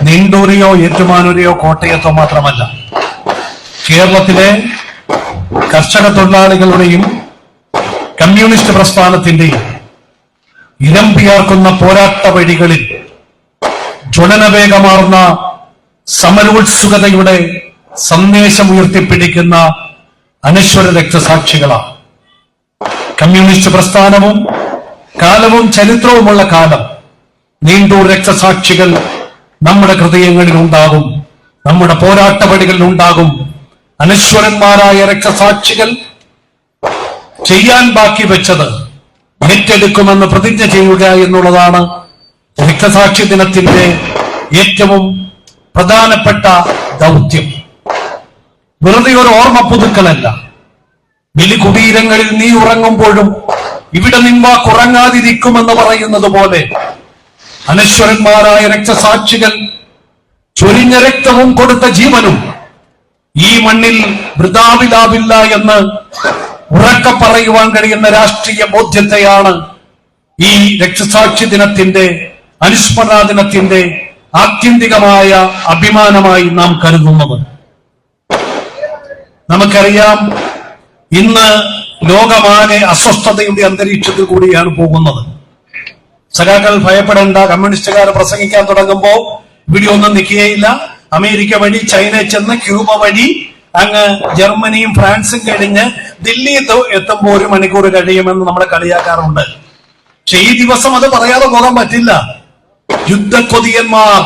നീണ്ടൂരെയോ ഏറ്റുമാനൂരെയോ കോട്ടയത്തോ മാത്രമല്ല, കേരളത്തിലെ കർഷക തൊഴിലാളികളുടെയും കമ്മ്യൂണിസ്റ്റ് പ്രസ്ഥാനത്തിന്റെയും ഇരമ്പിയാർക്കുന്ന പോരാട്ട വഴികളിൽ ജ്വലനവേഗമാർന്ന സമരോത്സുകതയുടെ സന്ദേശം ഉയർത്തിപ്പിടിക്കുന്ന അനശ്വര രക്തസാക്ഷികളാണ്. കമ്മ്യൂണിസ്റ്റ് പ്രസ്ഥാനവും കാലവും ചരിത്രവുമുള്ള കാലം നീണ്ടൂർ രക്തസാക്ഷികൾ നമ്മുടെ ഹൃദയങ്ങളിൽ ഉണ്ടാകും, നമ്മുടെ പോരാട്ട വഴികളിൽ ഉണ്ടാകും. അനശ്വരന്മാരായ രക്തസാക്ഷികൾ ചെയ്യാൻ ബാക്കി വെച്ചത് ഏറ്റെടുക്കുമെന്ന് പ്രതിജ്ഞ ചെയ്യുക എന്നുള്ളതാണ് രക്തസാക്ഷി ദിനത്തിന്റെ ഏറ്റവും പ്രധാനപ്പെട്ട ദൗത്യം. വെറുതെ ഒരു ഓർമ്മ പുതുക്കലല്ല. ബലികുടീരങ്ങളിൽ നീ ഉറങ്ങുമ്പോഴും ഇവിടെ നിൻവാക്കുറങ്ങാതിരിക്കുമെന്ന് പറയുന്നത് പോലെ അനശ്വരന്മാരായ രക്തസാക്ഷികൾ ചൊരിഞ്ഞ രക്തവും കൊടുത്ത ജീവനും ഈ മണ്ണിൽ വൃഥാവിലാവില്ല എന്ന് ഉറക്കെ പറയുവാൻ കഴിയുന്ന രാഷ്ട്രീയ ബോധ്യത്തെയാണ് ഈ രക്തസാക്ഷി ദിനത്തിന്റെ അനുസ്മരണ ദിനത്തിന്റെ ആത്യന്തികമായ അഭിമാനമായി നാം കരുതുന്നത്. നമുക്കറിയാം, ഇന്ന് ലോകമാകെ അസ്വസ്ഥതയുടെ അന്തരീക്ഷത്തിൽ കൂടിയാണ് പോകുന്നത്. സഖാക്കൾ ഭയപ്പെടേണ്ട. കമ്മ്യൂണിസ്റ്റുകാർ പ്രസംഗിക്കാൻ തുടങ്ങുമ്പോൾ ഇവിടെ ഒന്നും നിൽക്കുകയില്ല. അമേരിക്ക വഴി ചൈന ചെന്ന് ക്യൂബ വഴി അങ്ങ് ജർമ്മനിയും ഫ്രാൻസും കഴിഞ്ഞ് ദില്ലി എത്തുമ്പോൾ 1 മണിക്കൂർ കഴിയുമെന്ന് നമ്മളെ കളിയാക്കാറുണ്ട്. പക്ഷെ ഈ ദിവസം അത് പറയാതെ പോകാൻ പറ്റില്ല. യുദ്ധക്കൊതിയന്മാർ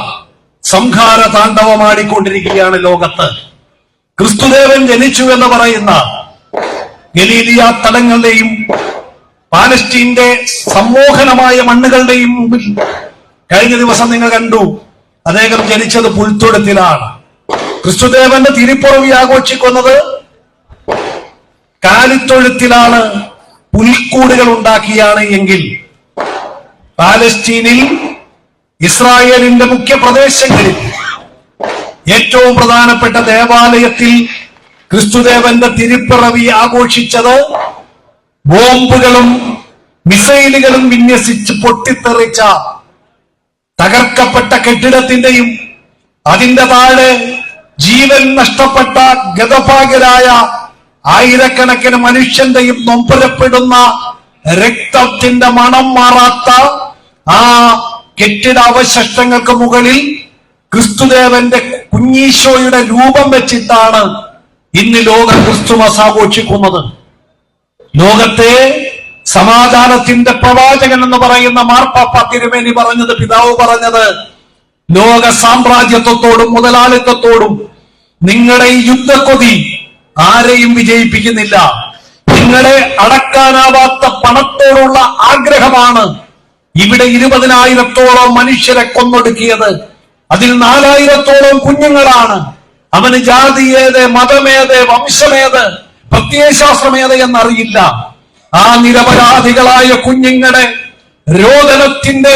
സംഹാര താണ്ഡവമാടിക്കൊണ്ടിരിക്കുകയാണ് ലോകത്ത്. ക്രിസ്തുദേവൻ ജനിച്ചു എന്ന് പറയുന്ന ഗലീലിയ തലങ്ങളുടെയും പാലസ്റ്റീന്റെ സമ്മോഹനമായ മണ്ണുകളുടെയും മുമ്പിൽ കഴിഞ്ഞ ദിവസം നിങ്ങൾ കണ്ടു, അദ്ദേഹം ജനിച്ചത് പുൽത്തൊഴുത്തിലാണ്. ക്രിസ്തുദേവന്റെ തിരുപ്പിറവി ആഘോഷിക്കുന്നത് കാലിത്തൊഴുത്തിലാണ്, പുൽക്കൂടുകൾ ഉണ്ടാക്കിയാണ് എങ്കിൽ പാലസ്റ്റീനിൽ ഇസ്രായേലിന്റെ മുഖ്യ പ്രദേശങ്ങളിൽ ഏറ്റവും പ്രധാനപ്പെട്ട ദേവാലയത്തിൽ ക്രിസ്തുദേവന്റെ തിരുപ്പിറവി ആഘോഷിച്ചത് ബോംബുകളും മിസൈലുകളും വിന്യസിച്ച് പൊട്ടിത്തെറിച്ച തകർക്കപ്പെട്ട കെട്ടിടത്തിന്റെയും അതിന്റെ താഴെ ജീവൻ നഷ്ടപ്പെട്ട ഗതഭാഗ്യരായ ആയിരക്കണക്കിന് മനുഷ്യന്റെയും നൊമ്പരപ്പെടുന്ന രക്തത്തിന്റെ മണം മാറാത്ത ആ കെട്ടിട അവശിഷ്ടങ്ങൾക്ക് മുകളിൽ ക്രിസ്തുദേവന്റെ കുഞ്ഞീശോയുടെ രൂപം വെച്ചിട്ടാണ് ഇന്ന് ലോകം ക്രിസ്തുമസ് ആഘോഷിക്കുന്നത്. ലോകത്തെ സമാധാനത്തിന്റെ പ്രവാചകൻ എന്ന് പറയുന്ന മാർപ്പാപ്പ തിരുമേനി പറഞ്ഞത്, പിതാവ് പറഞ്ഞത്, ലോക സാമ്രാജ്യത്വത്തോടും മുതലാളിത്തത്തോടും നിങ്ങളുടെ ഈ യുദ്ധക്കൊതി ആരെയും വിജയിപ്പിക്കുന്നില്ല. നിങ്ങളെ അടക്കാനാവാത്ത പണത്തോടുള്ള ആഗ്രഹമാണ് ഇവിടെ 20,000-ഓളം മനുഷ്യരെ കൊന്നൊടുക്കിയത്. അതിൽ 4,000-ഓളം കുഞ്ഞുങ്ങളാണ്. അവന് ജാതിയേത്, മതമേത്, വംശമേത്, പ്രത്യയശാസ്ത്രമേത് എന്നറിയില്ല. ആ നിരപരാധികളായ കുഞ്ഞുങ്ങളുടെ രോദനത്തിന്റെ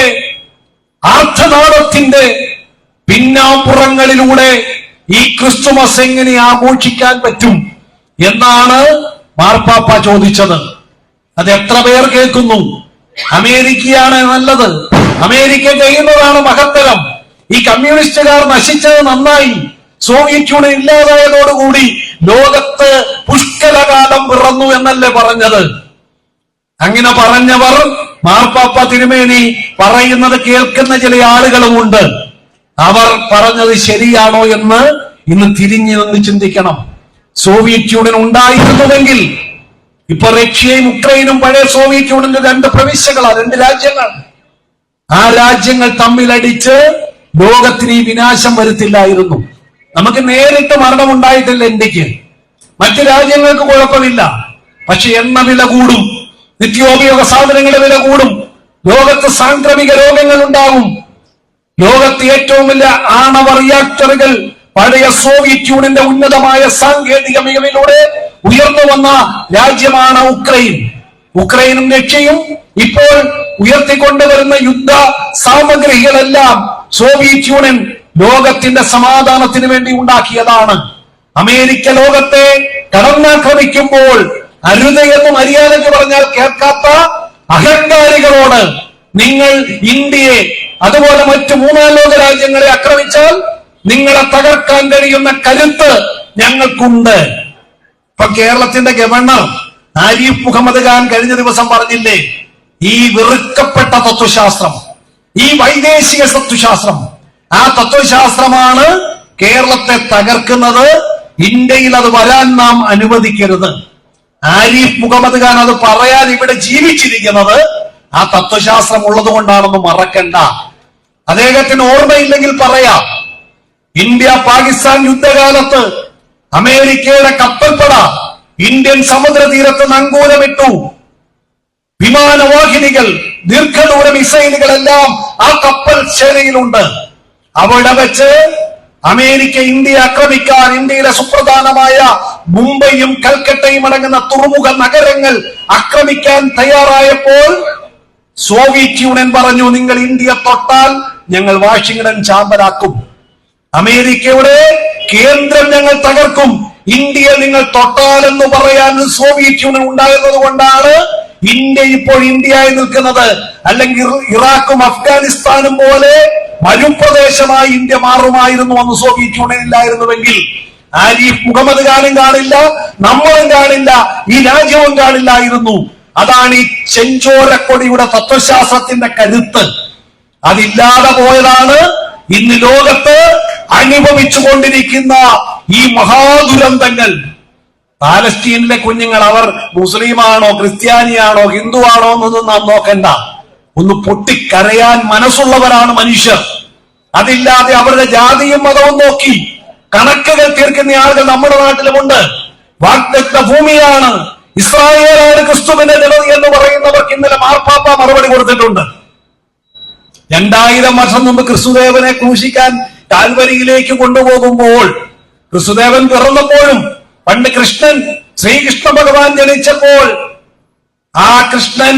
ആർത്തനാദത്തിന്റെ പിന്നാമ്പുറങ്ങളിലൂടെ ഈ ക്രിസ്തുമസ് എങ്ങനെ ആഘോഷിക്കാൻ പറ്റും എന്നാണ് മാർപ്പാപ്പ ചോദിച്ചത്. അത് എത്ര പേർ കേൾക്കുന്നു? അമേരിക്കയാണ് നല്ലത്, അമേരിക്ക ചെയ്യുന്നതാണ് മഹത്തരം, ഈ കമ്മ്യൂണിസ്റ്റുകാർ നശിച്ചത് നന്നായി, സോവിയറ്റ് യൂണിയൻ ഇല്ലാതായതോടുകൂടി ലോകത്ത് പുഷ്കലകാലം പിറന്നു എന്നല്ലേ പറഞ്ഞത്? അങ്ങനെ പറഞ്ഞവർ മാർപ്പാപ്പ തിരുമേനി പറയുന്നത് കേൾക്കുന്ന ചില ആളുകളുമുണ്ട്. അവർ പറഞ്ഞത് ശരിയാണോ എന്ന് ഇന്ന് തിരിഞ്ഞു നിന്ന് ചിന്തിക്കണം. സോവിയറ്റ് യൂണിയൻ ഉണ്ടായിരുന്നുവെങ്കിൽ ഇപ്പൊ റഷ്യയും ഉക്രൈനും പഴയ സോവിയറ്റ് യൂണിയന്റെ 2 പ്രവിശ്യകളാണ്, 2 രാജ്യങ്ങൾ. ആ രാജ്യങ്ങൾ തമ്മിലടിച്ച് ലോകത്തിന് ഈ വിനാശം വരുത്തില്ലായിരുന്നു. നമുക്ക് നേരിട്ട് മരണമുണ്ടായിട്ടില്ല ഇന്ത്യക്ക്, മറ്റു രാജ്യങ്ങൾക്ക് കുഴപ്പമില്ല. പക്ഷെ എണ്ണ വില കൂടും, നിത്യോപയോഗ സാധനങ്ങളുടെ വില കൂടും, ലോകത്ത് സാംക്രമിക രോഗങ്ങൾ ഉണ്ടാകും. ലോകത്ത് ഏറ്റവും വലിയ ആണവ റിയാക്ടറുകൾ പഴയ സോവിയറ്റ് യൂണിയന്റെ ഉന്നതമായ സാങ്കേതിക മികവിലൂടെ ഉയർന്നു വന്ന രാജ്യമാണ് ഉക്രൈൻ. ഉക്രൈനും റഷ്യയും ഇപ്പോൾ ഉയർത്തിക്കൊണ്ടുവരുന്ന യുദ്ധ സാമഗ്രികളെല്ലാം സോവിയറ്റ് യൂണിയൻ ലോകത്തിന്റെ സമാധാനത്തിന് വേണ്ടി ഉണ്ടാക്കിയതാണ്. അമേരിക്ക ലോകത്തെ കടന്നാക്രമിക്കുമ്പോൾ അരുത് എന്ന് മര്യാദയ്ക്ക് പറഞ്ഞാൽ കേൾക്കാത്ത അഹങ്കാരികളോട് നിങ്ങൾ ഇന്ത്യയെ അതുപോലെ മറ്റു 3 ലോക രാജ്യങ്ങളെ ആക്രമിച്ചാൽ നിങ്ങളെ തകർക്കാൻ കഴിയുന്ന കരുത്ത് ഞങ്ങൾക്കുണ്ട്. ഇപ്പൊ കേരളത്തിന്റെ ഗവർണർ ആരിഫ് മുഹമ്മദ് ഖാൻ കഴിഞ്ഞ ദിവസം പറഞ്ഞില്ലേ, ഈ വെറുക്കപ്പെട്ട തത്വശാസ്ത്രം, ഈ വൈദേശിക തത്വശാസ്ത്രം, ആ തത്വശാസ്ത്രമാണ് കേരളത്തെ തകർക്കുന്നത്. ഇന്ത്യയിൽ അത് വരാൻ നാം അനുവദിക്കരുത്. ആരിഫ് മുഹമ്മദ് ഖാൻ അത് പറയാൻ ഇവിടെ ജീവിച്ചിരിക്കുന്നത് ആ തത്വശാസ്ത്രം ഉള്ളത് കൊണ്ടാണെന്ന് മറക്കണ്ട. അദ്ദേഹത്തിന് ഓർമ്മയില്ലെങ്കിൽ പറയാം, ഇന്ത്യ പാകിസ്ഥാൻ യുദ്ധകാലത്ത് അമേരിക്കയുടെ കപ്പൽപ്പട ഇന്ത്യൻ സമുദ്രതീരത്ത് നങ്കൂരമിട്ടു. വിമാനവാഹിനികൾ, ദീർഘദൂര മിസൈലുകളെല്ലാം ആ കപ്പൽ സേനയിലുണ്ട്. അവിടെ വെച്ച് അമേരിക്ക ഇന്ത്യയെ ആക്രമിക്കാൻ, ഇന്ത്യയിലെ സുപ്രധാനമായ മുംബൈയും കൽക്കട്ടയും അടങ്ങുന്ന തുറമുഖ നഗരങ്ങൾ ആക്രമിക്കാൻ തയ്യാറായപ്പോൾ സോവിയറ്റ് യൂണിയൻ പറഞ്ഞു, നിങ്ങൾ ഇന്ത്യ തൊട്ടാൽ ഞങ്ങൾ വാഷിംഗ്ടൺ ചാമ്പലാക്കും, അമേരിക്കയുടെ കേന്ദ്രം ഞങ്ങൾ തകർക്കും, ഇന്ത്യയെ നിങ്ങൾ തൊട്ടാലെന്ന് പറയാൻ സോവിയറ്റ് യൂണിയൻ ഉണ്ടായിരുന്നത് കൊണ്ടാണ് ഇന്ത്യ ഇപ്പോൾ ഇന്ത്യയായി നിൽക്കുന്നത്. അല്ലെങ്കിൽ ഇറാഖും അഫ്ഗാനിസ്ഥാനും പോലെ മരുപ്രദേശമായി ഇന്ത്യ മാറുമായിരുന്നു അന്ന് സോവിയറ്റ് യൂണിയൻ ഇല്ലായിരുന്നുവെങ്കിൽ. ആരിഫ് മുഹമ്മദ് ഖാനും കാണില്ല, നമ്മളും കാണില്ല, ഈ രാജ്യവും കാണില്ലായിരുന്നു. അതാണ് ഈ ചെഞ്ചോരക്കൊടിയുടെ തത്വശാസ്ത്രത്തിന്റെ കരുത്ത്. അതില്ലാതെ പോയതാണ് ഇന്ന് ലോകത്ത് അനുഭവിച്ചുകൊണ്ടിരിക്കുന്ന ഈ മഹാദുരന്തങ്ങൾ. പാലസ്തീനിലെ കുഞ്ഞുങ്ങൾ അവർ മുസ്ലിമാണോ ക്രിസ്ത്യാനിയാണോ ഹിന്ദുവാണോ എന്നൊന്നും നാം നോക്കണ്ട. ഒന്ന് പൊട്ടിക്കരയാൻ മനസ്സുള്ളവരാണ് മനുഷ്യർ. അതില്ലാതെ അവരുടെ ജാതിയും മതവും നോക്കി കണക്കുകൾ തീർക്കുന്ന ആളുകൾ നമ്മുടെ നാട്ടിലുമുണ്ട്. വാഗ്ദത്ത ഭൂമിയാണ്, ഇസ്രായേലാണ് ക്രിസ്തുവിന്റെ നിലനിൽ എന്ന് പറയുന്നവർക്ക് ഇന്നലെ മാർപ്പാപ്പ മറുപടി കൊടുത്തിട്ടുണ്ട്. 2000 വർഷം മുമ്പ് ക്രിസ്തുദേവനെ ക്രൂശിക്കാൻ കാൽവരിയിലേക്ക് കൊണ്ടുപോകുമ്പോൾ, ക്രിസ്തുദേവൻ പിറന്നപ്പോഴും പണ്ട് ശ്രീകൃഷ്ണ ഭഗവാൻ ജനിച്ചപ്പോൾ ആ കൃഷ്ണൻ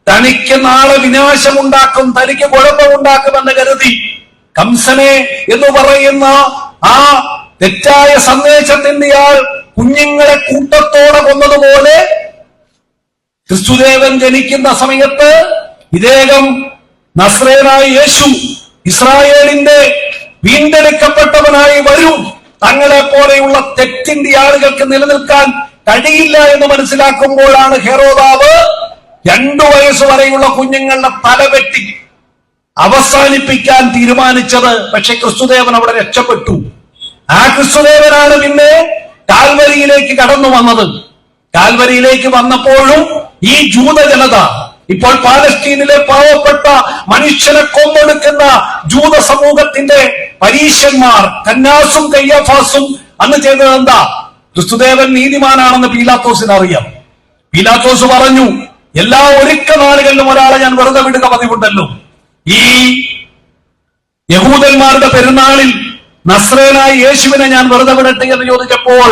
തനിക്ക് നാളെ വിനാശമുണ്ടാക്കും, തനിക്ക് കുഴപ്പമുണ്ടാക്കുമെന്ന് കരുതി കംസനെ എന്ന് പറയുന്ന ആ തെറ്റായ സന്ദേശത്തിന്റെ ആൾ കുഞ്ഞുങ്ങളെ കൂട്ടത്തോടെ കൊന്നതുപോലെ ക്രിസ്തുദേവൻ ജനിക്കുന്ന സമയത്ത് ഇദ്ദേഹം നസ്രേനായ യേശു ഇസ്രായേലിന്റെ വീണ്ടെടുക്കപ്പെട്ടവനായി വരും, തങ്ങളെ പോലെയുള്ള തെറ്റിന്റെ ആളുകൾക്ക് നിലനിൽക്കാൻ കഴിയില്ല എന്ന് മനസ്സിലാക്കുമ്പോഴാണ് ഹെരോദാവ് 2 വയസ്സ് വരെയുള്ള കുഞ്ഞുങ്ങളുടെ തലവെട്ടി അവസാനിപ്പിക്കാൻ തീരുമാനിച്ചത്. പക്ഷെ ക്രിസ്തുദേവൻ അവിടെ രക്ഷപ്പെട്ടു. ആ ക്രിസ്തുദേവനാണ് പിന്നെ കാൽവരിയിലേക്ക് കടന്നു വന്നത്. കാൽവരിയിലേക്ക് വന്നപ്പോഴും ഈ ജൂത ജനത, ഇപ്പോൾ പാലസ്തീനിലെ പാവപ്പെട്ട മനുഷ്യനെ കൊന്നൊടുക്കുന്ന ജൂത സമൂഹത്തിന്റെ പരീശന്മാർ കന്നാസും കയ്യഫാസും അന്ന് ചെയ്തത് എന്താ? ക്രിസ്തുദേവൻ നീതിമാനാണെന്ന് പീലാത്തോസിന് അറിയാം. പീലാത്തോസ് പറഞ്ഞു, എല്ലാ ഒരുക്ക നാളുകളിലും ഒരാളെ ഞാൻ വെറുതെ വിടുക പതിവുണ്ടല്ലോ. ഈ യഹൂദന്മാരുടെ പെരുന്നാളിൽ നസ്രേനായ യേശുവിനെ ഞാൻ വെറുതെ വിടട്ടെ എന്ന് ചോദിച്ചപ്പോൾ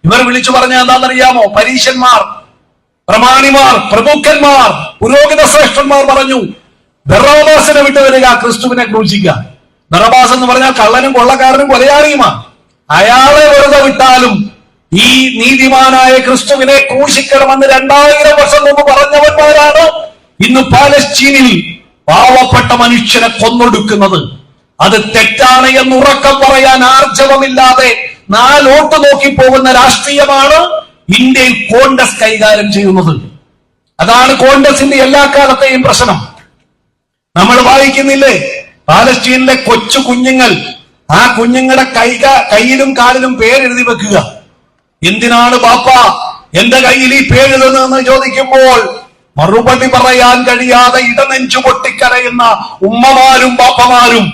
ഇവർ വിളിച്ചു പറഞ്ഞ എന്താണെന്നറിയാമോ? പരീശന്മാർ, പ്രമാണിമാർ, പ്രഭുക്കന്മാർ, പുരോഹിത ശ്രേഷ്ഠന്മാർ പറഞ്ഞു, ബറബ്ബാസിനെ വിട്ടുവരിക, ക്രിസ്തുവിനെ ക്രൂശിക്കുക. ബറബ്ബാസ് എന്ന് പറഞ്ഞാൽ കള്ളനും കൊള്ളക്കാരനും കൊലയാളിയുമാണ്. അയാളെ വെറുതെ വിട്ടാലും ഈ നീതിമാനായ ക്രിസ്തുവിനെ ക്രൂശിക്കണമെന്ന് 2000 വർഷം മുമ്പ് പറഞ്ഞവന്മാരാണ് ഇന്ന് പാലസ്തീനിൽ പാവപ്പെട്ട മനുഷ്യനെ കൊന്നൊടുക്കുന്നത്. അത് തെറ്റാണ് എന്ന് ഉറക്കം പറയാൻ ആർജവമില്ലാതെ 4 വോട്ട് നോക്കി പോകുന്ന രാഷ്ട്രീയമാണ് ഇന്ത്യയിൽ കോൺഗ്രസ് കൈകാര്യം ചെയ്യുന്നത്. അതാണ് കോൺഗ്രസിന്റെ എല്ലാ കാലത്തെയും പ്രശ്നം. നമ്മൾ വായിക്കുന്നില്ലേ, പാലസ്തീനിലെ കൊച്ചു കുഞ്ഞുങ്ങൾ, ആ കുഞ്ഞുങ്ങളുടെ കയ്യിലും കാലിലും പേരെഴുതി വെക്കുക. എന്തിനാണ് ബാപ്പ എന്റെ കയ്യിൽ ഈ പേരെഴുതുന്നതെന്ന് ചോദിക്കുമ്പോൾ മറുപടി പറയാൻ കഴിയാതെ ഇടനെഞ്ചു പൊട്ടിക്കരയുന്ന ഉമ്മമാരും ബാപ്പമാരും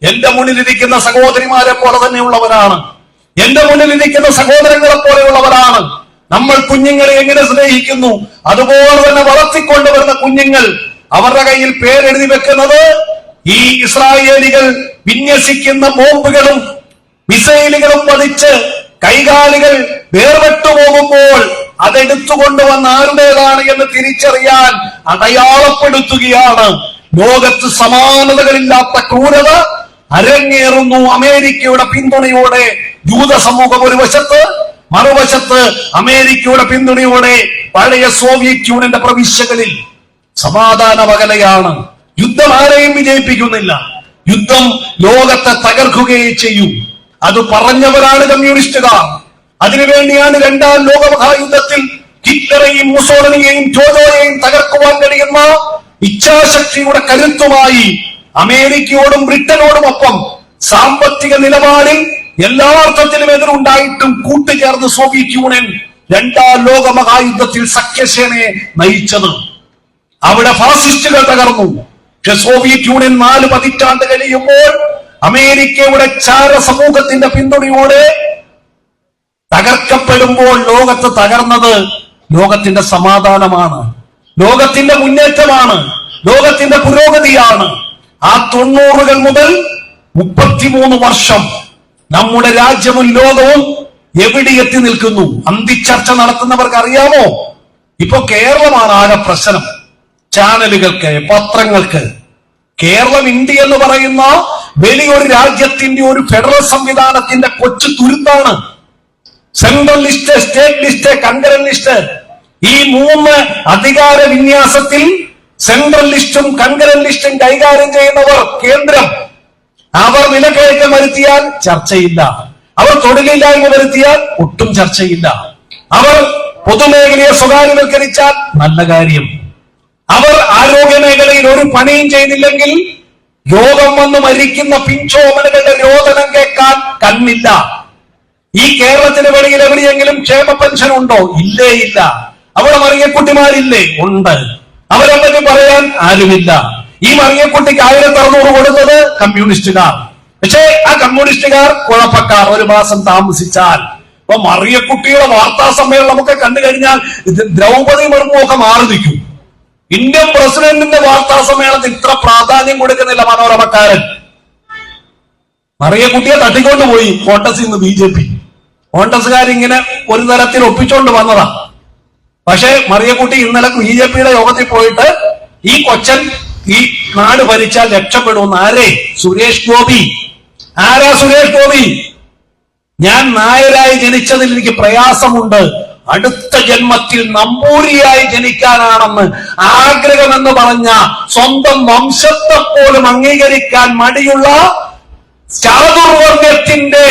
എന്റെ മുന്നിലിരിക്കുന്ന സഹോദരിമാരെ പോലെ തന്നെയുള്ളവരാണ്, എന്റെ മുന്നിലിരിക്കുന്ന സഹോദരങ്ങളെ പോലെയുള്ളവരാണ്. നമ്മൾ കുഞ്ഞുങ്ങളെ എങ്ങനെ സ്നേഹിക്കുന്നു അതുപോലെ തന്നെ വളർത്തിക്കൊണ്ടുവരുന്ന കുഞ്ഞുങ്ങൾ അവരുടെ കയ്യിൽ പേരെഴുതി വെക്കുന്നത് ഈ ഇസ്രായേലികൾ വിന്യസിക്കുന്ന ബോംബുകളും മിസൈലുകളും പതിച്ച് കൈകാലുകൾ വേർപെട്ടു പോകുമ്പോൾ അതെടുത്തുകൊണ്ടുവന്ന ആരുടേതാണ് എന്ന് തിരിച്ചറിയാൻ അടയാളപ്പെടുത്തുകയാണ്. ലോകത്ത് സമാനതകളില്ലാത്ത ക്രൂരത അരങ്ങേറുന്നു അമേരിക്കയുടെ പിന്തുണയോടെ. ജൂത സമൂഹം ഒരു വശത്ത്, മറുവശത്ത് അമേരിക്കയുടെ പിന്തുണയോടെ പഴയ സോവിയറ്റ് യൂണിയന്റെ പ്രവിശ്യകളിൽ സമാധാന പകലയാണ്. യുദ്ധം ആരെയും വിജയിപ്പിക്കുന്നില്ല. യുദ്ധം ലോകത്തെ തകർക്കുകയേ ചെയ്യൂ. അത് പറഞ്ഞവരാണ് കമ്മ്യൂണിസ്റ്റുകാർ. അതിനുവേണ്ടിയാണ് രണ്ടാം ലോകമഹായുദ്ധത്തിൽ ഹിറ്റ്ലറെയും മുസോളിനിയെയും ടോജോയെയും തകർക്കുവാൻ കഴിയുന്ന ഇച്ഛാശക്തിയുടെ കരുത്തുമായി അമേരിക്കയോടും ബ്രിട്ടനോടും ഒപ്പം സാമ്പത്തിക നിലപാടിൽ എല്ലാ അർത്ഥത്തിലും എതിരുണ്ടായിട്ടും കൂട്ടുചേർന്ന് സോവിയറ്റ് യൂണിയൻ രണ്ടാം ലോകമഹായുദ്ധത്തിൽ സഖ്യസേനയെ നയിച്ചത്. അവിടെ ഫാസിസ്റ്റുകൾ തകർന്നു. പക്ഷെ സോവിയറ്റ് യൂണിയൻ 4 പതിറ്റാണ്ട് കഴിയുമ്പോൾ അമേരിക്കയുടെ ചാര സമൂഹത്തിന്റെ പിന്തുണയോടെ തകർക്കപ്പെടുമ്പോൾ ലോകത്ത് തകർന്നത് ലോകത്തിന്റെ സമാധാനമാണ്, ലോകത്തിന്റെ മുന്നേറ്റമാണ്, ലോകത്തിന്റെ പുരോഗതിയാണ്. ആ 90-കൾ മുതൽ 33 വർഷം നമ്മുടെ രാജ്യവും ലോകവും എവിടെ എത്തി നിൽക്കുന്നു? അന്തിച്ചർച്ച നടത്തുന്നവർക്ക് അറിയാമോ? ഇപ്പൊ കേരളമാണ് ആകെ പ്രശ്നം. ചാനലുകൾക്ക്, പത്രങ്ങൾക്ക് കേരളം ഇന്ത്യ എന്ന് പറയുന്ന വലിയൊരു രാജ്യത്തിന്റെ ഒരു ഫെഡറൽ സംവിധാനത്തിന്റെ കൊച്ചു തുരുത്താണ്. Central list, state list, concurrent list, ഈ 3 അധികാര വിന്യാസത്തിൽ സെൻട്രൽ ലിസ്റ്റും കൺകറൻ ലിസ്റ്റും കൈകാര്യം ചെയ്യുന്നവർ കേന്ദ്രം. അവർ വിലക്കയറ്റം വരുത്തിയാൽ ചർച്ചയില്ല, അവർ തൊഴിലില്ലായ്മ വരുത്തിയാൽ ഒട്ടും ചർച്ചയില്ല, അവർ പൊതുമേഖലയെ സ്വകാര്യവൽക്കരിച്ചാൽ നല്ല കാര്യം, അവർ ആരോഗ്യ മേഖലയിൽ ഒരു പണിയും ചെയ്തില്ലെങ്കിൽ രോഗം വന്ന് മരിക്കുന്ന പിഞ്ചോമനുകളുടെ രോദനം കേൾക്കാൻ കണ്ണില്ല. ഈ കേരളത്തിന് വെളിയിൽ എവിടെയെങ്കിലും ക്ഷേമ പെൻഷൻ ഉണ്ടോ? ഇല്ലേ ഇല്ല. അവിടെ മറിയക്കുട്ടിമാരില്ലേ? ഉണ്ട്. അവരെപ്പറ്റി പറയാൻ ആരുമില്ല. ഈ മറിയക്കുട്ടിക്ക് 1600 കൊടുത്തത് കമ്മ്യൂണിസ്റ്റുകാർ. പക്ഷേ ആ കമ്മ്യൂണിസ്റ്റുകാർ കുഴപ്പക്കാർ. 1 മാസം താമസിച്ചാൽ ഇപ്പൊ മറിയക്കുട്ടിയുടെ വാർത്താ സമ്മേളനമൊക്കെ കണ്ടു കഴിഞ്ഞാൽ ദ്രൗപദി മുർമു ഒക്കെ മാറി നിൽക്കും. ഇന്ത്യൻ പ്രസിഡന്റിന്റെ വാർത്താ സമ്മേളനത്തിൽ ഇത്ര പ്രാധാന്യം കൊടുക്കുന്നില്ല മനോരമക്കാരൻ. മറിയക്കുട്ടിയെ തട്ടിക്കൊണ്ടുപോയി കോൺഗ്രസിൽ നിന്ന് BJP. കോൺഗ്രസ്സുകാരിങ്ങനെ ഒരു തരത്തിൽ ഒപ്പിച്ചോണ്ട് വന്നതാ. പക്ഷെ മറിയക്കുട്ടി ഇന്നലെ BJPയുടെ യോഗത്തിൽ പോയിട്ട് ഈ കൊച്ചൻ ഈ നാട് ഭരിച്ചാൽ രക്ഷപ്പെടുമെന്ന്. ആരേ? സുരേഷ് ഗോപി. ആരാ സുരേഷ് ഗോപി? ഞാൻ നായരായി ജനിച്ചതിൽ എനിക്ക് പ്രയാസമുണ്ട്, അടുത്ത ജന്മത്തിൽ നമ്പൂരിയായി ജനിക്കാനാണെന്ന് ആഗ്രഹമെന്ന് പറഞ്ഞ സ്വന്തം വംശത്തെ പോലും അംഗീകരിക്കാൻ മടിയുള്ള ചാതുർവർഗത്തിന്റെ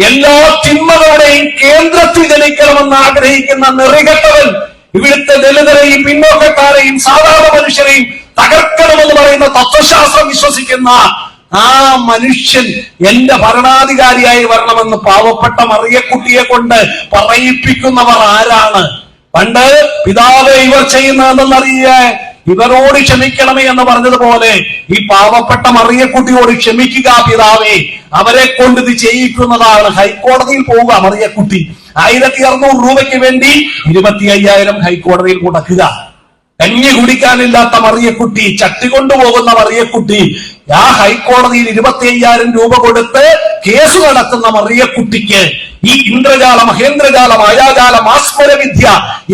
എല്ലാ തിന്മകളുടെയും കേന്ദ്രത്തിൽ ജനിക്കണമെന്ന് ആഗ്രഹിക്കുന്ന നെറികെട്ടവൻ ഇവിടുത്തെ ദലിതരെയും പിന്നോക്കക്കാരെയും സാധാരണ മനുഷ്യരെയും തകർക്കണമെന്ന് പറയുന്ന തത്വശാസ്ത്രം വിശ്വസിക്കുന്ന ആ മനുഷ്യൻ എന്റെ ഭരണാധികാരിയായി വരണമെന്ന് പാവപ്പെട്ട മറിയക്കുട്ടിയെ കൊണ്ട് പറയിപ്പിക്കുന്നവർ ആരാണ്? പണ്ട് പിതാവ് ഇവർ ചെയ്യുന്നതെന്നറിയേ ഇവരോട് ക്ഷമിക്കണമേ എന്ന് പറഞ്ഞതുപോലെ ഈ പാവപ്പെട്ട മറിയക്കുട്ടിയോട് ക്ഷമിക്കുക പിതാവേ, അവരെ കൊണ്ട് ഇത് ചെയ്യിക്കുന്നതാണ്. ഹൈക്കോടതിയിൽ പോവുക മറിയക്കുട്ടി. 1600 രൂപയ്ക്ക് വേണ്ടി 25,000 ഹൈക്കോടതിയിൽ മുടക്കുക. കഞ്ഞി കുടിക്കാനില്ലാത്ത മറിയക്കുട്ടി, ചട്ടി കൊണ്ടുപോകുന്ന മറിയക്കുട്ടി, ആ ഹൈക്കോടതിയിൽ 25,000 രൂപ കൊടുത്ത് കേസ് നടത്തുന്ന മറിയക്കുട്ടിക്ക് ഈ ഇന്ദ്രജാല, മഹേന്ദ്രജാല, മായാജാല, മാസ്മരവിദ്യ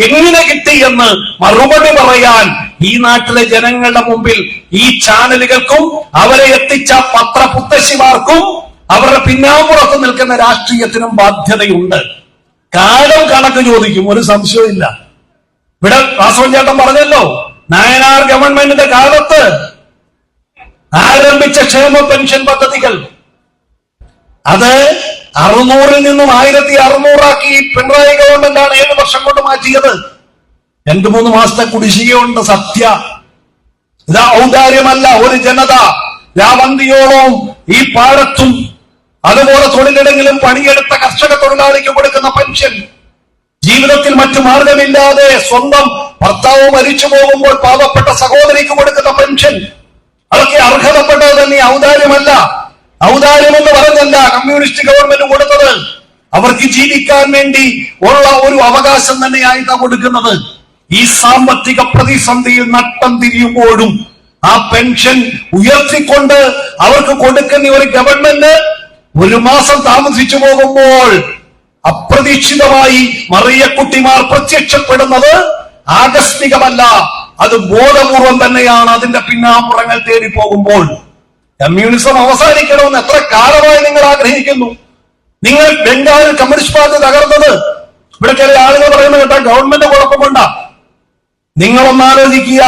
എങ്ങനെ കിട്ടി എന്ന് മറുപടി പറയാൻ ഈ നാട്ടിലെ ജനങ്ങളുടെ മുമ്പിൽ ഈ ചാനലുകൾക്കും അവരെ എത്തിച്ച പത്രപുത്തശ്ശിമാർക്കും അവരുടെ പിന്നാമ്പുറത്ത് നിൽക്കുന്ന രാഷ്ട്രീയത്തിനും ബാധ്യതയുണ്ട്. കാലം കണക്ക് ചോദിക്കും, ഒരു സംശയമില്ല. ഇവിടെ വാസവൻ ചേട്ടൻ പറഞ്ഞല്ലോ, നായനാർ ഗവൺമെന്റിന്റെ കാലത്ത് ആരംഭിച്ച ക്ഷേമ പെൻഷൻ പദ്ധതികൾ അത് 600-ൽ നിന്നും 1600 ആക്കി പിണറായി ഗവൺമെന്റാണ് 7 വർഷം കൊണ്ട് മാറ്റിയത്. 2-3 മാസത്തെ കുടിശ്ശികയുണ്ട്. സത്യ ഇത് ഔദാര്യമല്ല. ഒരു ജനത രാവന്തിയോളം ഈ പാടത്തും അതുപോലെ തൊഴിലിടങ്ങളിലും പണിയെടുത്ത കർഷക തൊഴിലാളിക്ക് കൊടുക്കുന്ന പെൻഷൻ, ജീവിതത്തിൽ മറ്റു മാർഗമില്ലാതെ സ്വന്തം ഭർത്താവ് മരിച്ചു പോകുമ്പോൾ പാവപ്പെട്ട സഹോദരിക്ക് കൊടുക്കുന്ന പെൻഷൻ, അതൊക്കെ അർഹതപ്പെട്ടത് തന്നെ. ഔദാര്യമല്ല. ഔദാര്യമെന്ന് പറഞ്ഞല്ല കമ്മ്യൂണിസ്റ്റ് ഗവൺമെന്റ് കൊടുത്തത്. അവർക്ക് ജീവിക്കാൻ വേണ്ടി ഉള്ള ഒരു അവകാശം തന്നെയായിട്ടാണ് കൊടുക്കുന്നത്. ഈ സാമ്പത്തിക പ്രതിസന്ധിയിൽ നട്ടം തിരിയുമ്പോഴും ആ പെൻഷൻ ഉയർത്തിക്കൊണ്ട് അവർക്ക് കൊടുക്കുന്ന ഒരു ഗവൺമെന്റ് 1 മാസം താമസിച്ചു പോകുമ്പോൾ അപ്രതീക്ഷിതമായി മറിയക്കുട്ടിമാർ പ്രത്യക്ഷപ്പെടുന്നത് ആകസ്മികമല്ല, അത് ബോധപൂർവം തന്നെയാണ്. അതിന്റെ പിന്നാമ്പുറങ്ങൾ തേടി പോകുമ്പോൾ കമ്മ്യൂണിസം അവസാനിക്കണമെന്ന് എത്ര കാലമായി നിങ്ങൾ ആഗ്രഹിക്കുന്നു. നിങ്ങൾ ബംഗാളിൽ കമ്മ്യൂണിസ്റ്റ് പാർട്ടി തകർന്നത് ഇവിടെ ചില ആളുകൾ പറയുന്നത് കേട്ടാ ഗവൺമെന്റ് കുഴപ്പമുണ്ടാ. നിങ്ങളൊന്ന് ആലോചിക്കുക,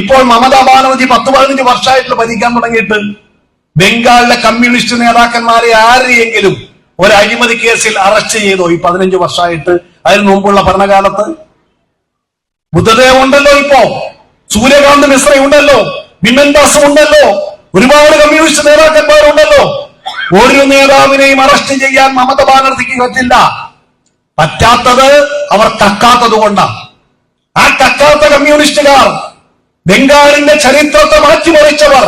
ഇപ്പോൾ മമതാ ബാനർജി 10-15 വർഷമായിട്ട് ഭരിക്കാൻ തുടങ്ങിയിട്ട് ബംഗാളിലെ കമ്മ്യൂണിസ്റ്റ് നേതാക്കന്മാരെ ആരെയെങ്കിലും ഒരു അഴിമതി കേസിൽ അറസ്റ്റ് ചെയ്തോ ഈ 15 വർഷമായിട്ട്? അതിന് മുമ്പുള്ള ഭരണകാലത്ത് ബുദ്ധദേവ് ഉണ്ടല്ലോ, ഇപ്പോ സൂര്യകാന്ത് മിശ്ര ഉണ്ടല്ലോ, ബിമൻ ദാസ് ഉണ്ടല്ലോ, ഒരുപാട് കമ്മ്യൂണിസ്റ്റ് നേതാക്കന്മാരുണ്ടല്ലോ. ഒരു നേതാവിനെയും അറസ്റ്റ് ചെയ്യാൻ മമതാ ബാനർജിക്ക് പറ്റില്ല. പറ്റാത്തത് അവർ കക്കാത്തത് കൊണ്ടാണ്. ആ കക്കാത്ത കമ്മ്യൂണിസ്റ്റുകാർ ബംഗാളിന്റെ ചരിത്രത്തെ മാറ്റിമറിച്ചവർ,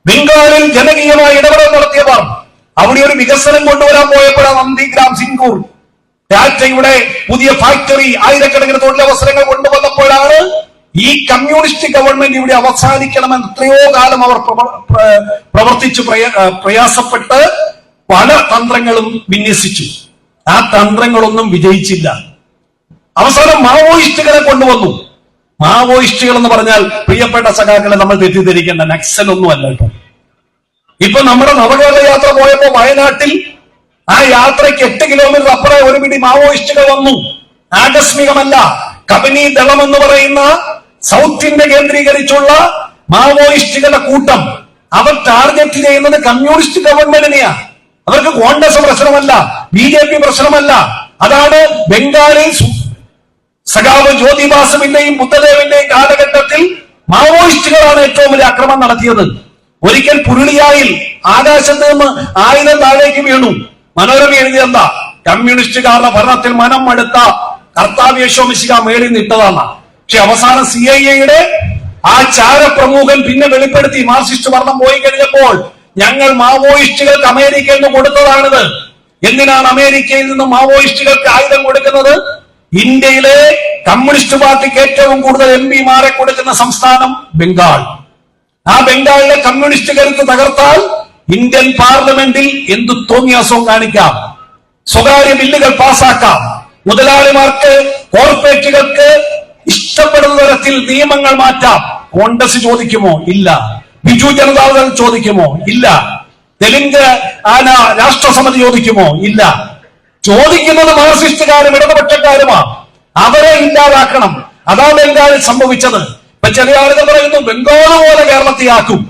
ബംഗാളിൽ ജനകീയമായ ഇടപെടൽ നടത്തിയവർ, അവിടെ ഒരു വികസനം കൊണ്ടുവരാൻ പോയപ്പോഴാണ് നന്ദിഗ്രാം സിംഗൂർ ടാറ്റയുടെ പുതിയ ഫാക്ടറി, ആയിരക്കണക്കിന് തൊഴിലവസരങ്ങൾ കൊണ്ടുവന്നപ്പോഴാണ് ഈ കമ്മ്യൂണിസ്റ്റ് ഗവൺമെന്റ് ഇവിടെ അവസാനിക്കണമെന്ന് എത്രയോ കാലം അവർ പ്രവർത്തിച്ച് പ്രയാസപ്പെട്ട് പല തന്ത്രങ്ങളും വിന്യസിച്ചു. ആ തന്ത്രങ്ങളൊന്നും വിജയിച്ചില്ല. അവസാനം മാവോയിസ്റ്റുകളെ കൊണ്ടുവന്നു. മാവോയിസ്റ്റുകൾ എന്ന് പറഞ്ഞാൽ പ്രിയപ്പെട്ട സഖാക്കളെ നമ്മൾ തെറ്റിദ്ധരിക്കേണ്ട, നക്സൽ ഒന്നും അല്ല. ഇപ്പൊ നമ്മുടെ നവകേരള യാത്ര പോയപ്പോ വയനാട്ടിൽ ആ യാത്രയ്ക്ക് 8 കിലോമീറ്റർ അപ്പുറം ഒരു പിടി മാവോയിസ്റ്റുകൾ വന്നു. ആകസ്മികമല്ല. കബനി ദളം എന്ന് പറയുന്ന സൗത്ത് ഇന്ത്യ കേന്ദ്രീകരിച്ചുള്ള മാവോയിസ്റ്റുകളുടെ കൂട്ടം അവർ ടാർഗറ്റ് ചെയ്യുന്നത് കമ്മ്യൂണിസ്റ്റ് ഗവൺമെന്റിനെയാ. അവർക്ക് കോൺഗ്രസ് പ്രശ്നമല്ല, BJP പ്രശ്നമല്ല. അതാണ് ബംഗാളിൽ സഖാവ് ജ്യോതിബാസുവിന്റെയും ബുദ്ധദേവിന്റെയും കാലഘട്ടത്തിൽ മാവോയിസ്റ്റുകളാണ് ഏറ്റവും വലിയ ആക്രമണം നടത്തിയത്. ഒരിക്കൽ പുരുളിയായിൽ ആകാശത്ത് നിന്ന് ആയുധം താഴേക്ക് വീണു. മനോരമ എഴുതിയെന്താ? കമ്മ്യൂണിസ്റ്റുകാരുടെ ഭരണത്തിൽ മനം മടുത്ത കർത്താവ് യേശു മിശിഹ മേളിൽ നിട്ടതാണ്. പക്ഷെ അവസാനം CIA ആ ചാരപ്രമുഖൻ പിന്നെ വെളിപ്പെടുത്തി, മാർക്സിസ്റ്റ് ഭരണം പോയി കഴിഞ്ഞപ്പോൾ ഞങ്ങൾ മാവോയിസ്റ്റുകൾക്ക് അമേരിക്കയിൽ നിന്ന് കൊടുത്തതാണിത്. എന്തിനാണ് അമേരിക്കയിൽ നിന്ന് മാവോയിസ്റ്റുകൾക്ക് ആയുധം കൊടുക്കുന്നത്? ഇന്ത്യയിലെ കമ്മ്യൂണിസ്റ്റ് പാർട്ടിക്ക് ഏറ്റവും കൂടുതൽ MP-മാരെ കൊടുക്കുന്ന സംസ്ഥാനം ബംഗാൾ. ആ ബംഗാളിലെ കമ്മ്യൂണിസ്റ്റ് കരുത്ത് തകർത്താൽ ഇന്ത്യൻ പാർലമെന്റിൽ എന്തു തോന്നിയാസവും കാണിക്കാം, സ്വകാര്യ ബില്ലുകൾ പാസാക്കാം, മുതലാളിമാർക്ക് കോർപ്പറേറ്റുകൾക്ക് ഇഷ്ടപ്പെടുന്ന തരത്തിൽ നിയമങ്ങൾ മാറ്റാം. കോൺഗ്രസ് ചോദിക്കുമോ? ഇല്ല. ബിജു ജനതാദൾ ചോദിക്കുമോ? ഇല്ല. തെലുങ്ക് രാഷ്ട്രസമിതി ചോദിക്കുമോ? ഇല്ല. ചോദിക്കുന്നത് മാർക്സിസ്റ്റുകാരും ഇടതുപക്ഷക്കാരുമാണ്. അവരെ ഇല്ലാതാക്കണം. അതാ ബംഗാളിൽ സംഭവിച്ചത്. ഇപ്പൊ ചില ആളുകൾ പറയുന്നു ബംഗാൾ പോലെ കേരളത്തെയാക്കും,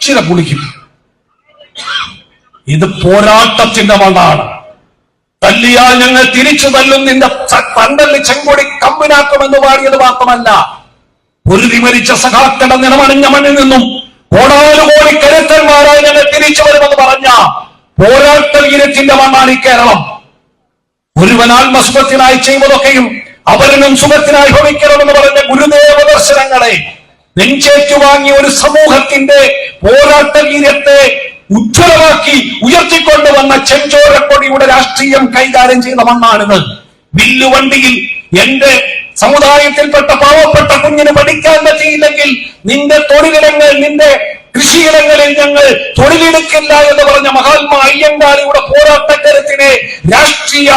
ചില പുളിക്കും. ഇത് പോരാട്ടത്തിന്റെ മണ്ണാണ്. തല്ലിയാൽ ഞങ്ങൾ തിരിച്ചു തല്ലും, നിന്റെ തണ്ടല്ലി ചെങ്കൊടി കമ്പിനാക്കുമെന്ന് പാടിയത് മാത്രമല്ല, പൊരുതി മരിച്ച സഖാക്കളുടെ നിറമണിഞ്ഞ മണ്ണിൽ നിന്നും കോടാനുകോടി കരുത്തന്മാരായി ഞങ്ങൾ തിരിച്ചു വരുമെന്ന് പറഞ്ഞ പോരാട്ട വീരത്തിന്റെ മണ്ണാണ് ഈ കേരളം. ഒരുവൻ ആത്മസുഖത്തിനായി ചെയ്യുന്നതൊക്കെയും അവരിനും സുഖത്തിനായി ഭവിക്കണമെന്ന് പറഞ്ഞ ഗുരുദേവ ദർശനങ്ങളെ നെഞ്ചേറ്റു വാങ്ങിയ ഒരു സമൂഹത്തിന്റെ പോരാട്ട വീര്യത്തെ ഉജ്ജ്വലമാക്കി ഉയർത്തിക്കൊണ്ടുവന്ന ചെഞ്ചോരക്കൊടിയുടെ രാഷ്ട്രീയം കൈകാര്യം ചെയ്ത മണ്ണാണിത്. വില്ലുവണ്ടിയിൽ എന്റെ സമുദായത്തിൽപ്പെട്ട പാവപ്പെട്ട കുഞ്ഞിന് പഠിക്കാൻ പറ്റിയില്ലെങ്കിൽ നിന്റെ തൊഴിലിടങ്ങൾ, നിന്റെ കൃഷിയിടങ്ങളിൽ ഞങ്ങൾ തൊഴിലെടുക്കില്ല എന്ന് പറഞ്ഞ മഹാത്മാ അയ്യങ്കാളിയുടെ പോരാട്ടക്കരുത്തിനെ രാഷ്ട്രീയ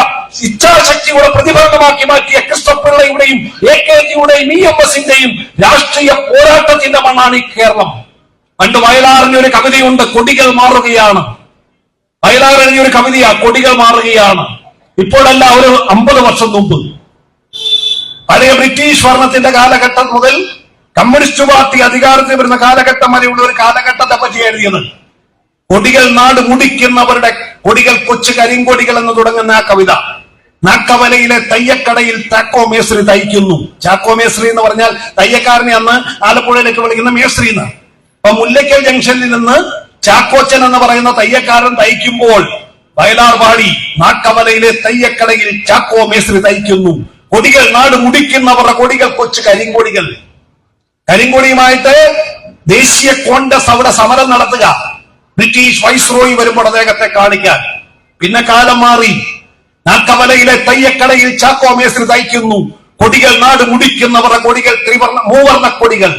ഇച്ഛാശക്തിയുടെ പ്രതിഫലനമാക്കി മാറ്റിയ കൃഷ്ണപിള്ളയുടെയും AKGയുടെയും EMSന്റെയും രാഷ്ട്രീയ പോരാട്ടത്തിന്റെ മണ്ണാണ് ഈ കേരളം. പണ്ട് വയലാറിന് ഒരു കവിതയുണ്ട്, കൊടികൾ മാറുകയാണ്. വയലാർ എഴുതിയ ഒരു കവിതയാ, കൊടികൾ മാറുകയാണ്. ഇപ്പോഴല്ല, ഒരു 50 വർഷം മുമ്പ് പഴയ ബ്രിട്ടീഷ് ഭരണത്തിന്റെ കാലഘട്ടം മുതൽ കമ്മ്യൂണിസ്റ്റ് പാർട്ടി അധികാരത്തിൽ വരുന്ന കാലഘട്ടം വരെയുള്ള ഒരു കാലഘട്ടത്തെ പറ്റി എഴുതിയത്. കൊടികൾ നാട് മുടിക്കുന്നവരുടെ കൊടികൾ കൊച്ചു കരിങ്കൊടികൾ എന്ന് തുടങ്ങുന്ന ആ കവിത നാക്കവലയിലെ തയ്യക്കടയിൽ ചാക്കോ മേസ്ത്രി തയ്ക്കുന്നു. ചാക്കോ മേസ്ത്രി എന്ന് പറഞ്ഞാൽ തയ്യക്കാരനെ അന്ന് ആലപ്പുഴയിലേക്ക് വിളിക്കുന്ന മേസ്ത്രി എന്ന്. അപ്പൊ മുല്ലയ്ക്കൽ ജംഗ്ഷനിൽ നിന്ന് ചാക്കോച്ചൻ എന്ന് പറയുന്ന തയ്യക്കാരൻ തയ്ക്കുമ്പോൾ വയലാർ പാടി, നാക്കവലയിലെ തയ്യക്കടയിൽ ചാക്കോ മേസ്ത്രി തയ്ക്കുന്നു, കൊടികൾ നാട് മുടിക്കുന്നവരുടെ കൊടികൾ കൊച്ചു കരിങ്കൊടികൾ. കരിങ്കൊടിയുമായിട്ട് ദേശീയ കോൺഗ്രസ് അവിടെ സമരം നടത്തുക, ബ്രിട്ടീഷ് വൈസ്രോയി വരുമ്പോൾ അദ്ദേഹത്തെ കാണിക്കാൻ. പിന്നെ കാലം മാറി, നാക്കവലയിലെ തയ്യക്കടയിൽ ചാക്കോ മേസ്ത്രി തയ്ക്കുന്നു, കൊടികൾ നാട് മുടിക്കുന്നവരുടെ കൊടികൾ മൂവർണ്ണ കൊടികൾ.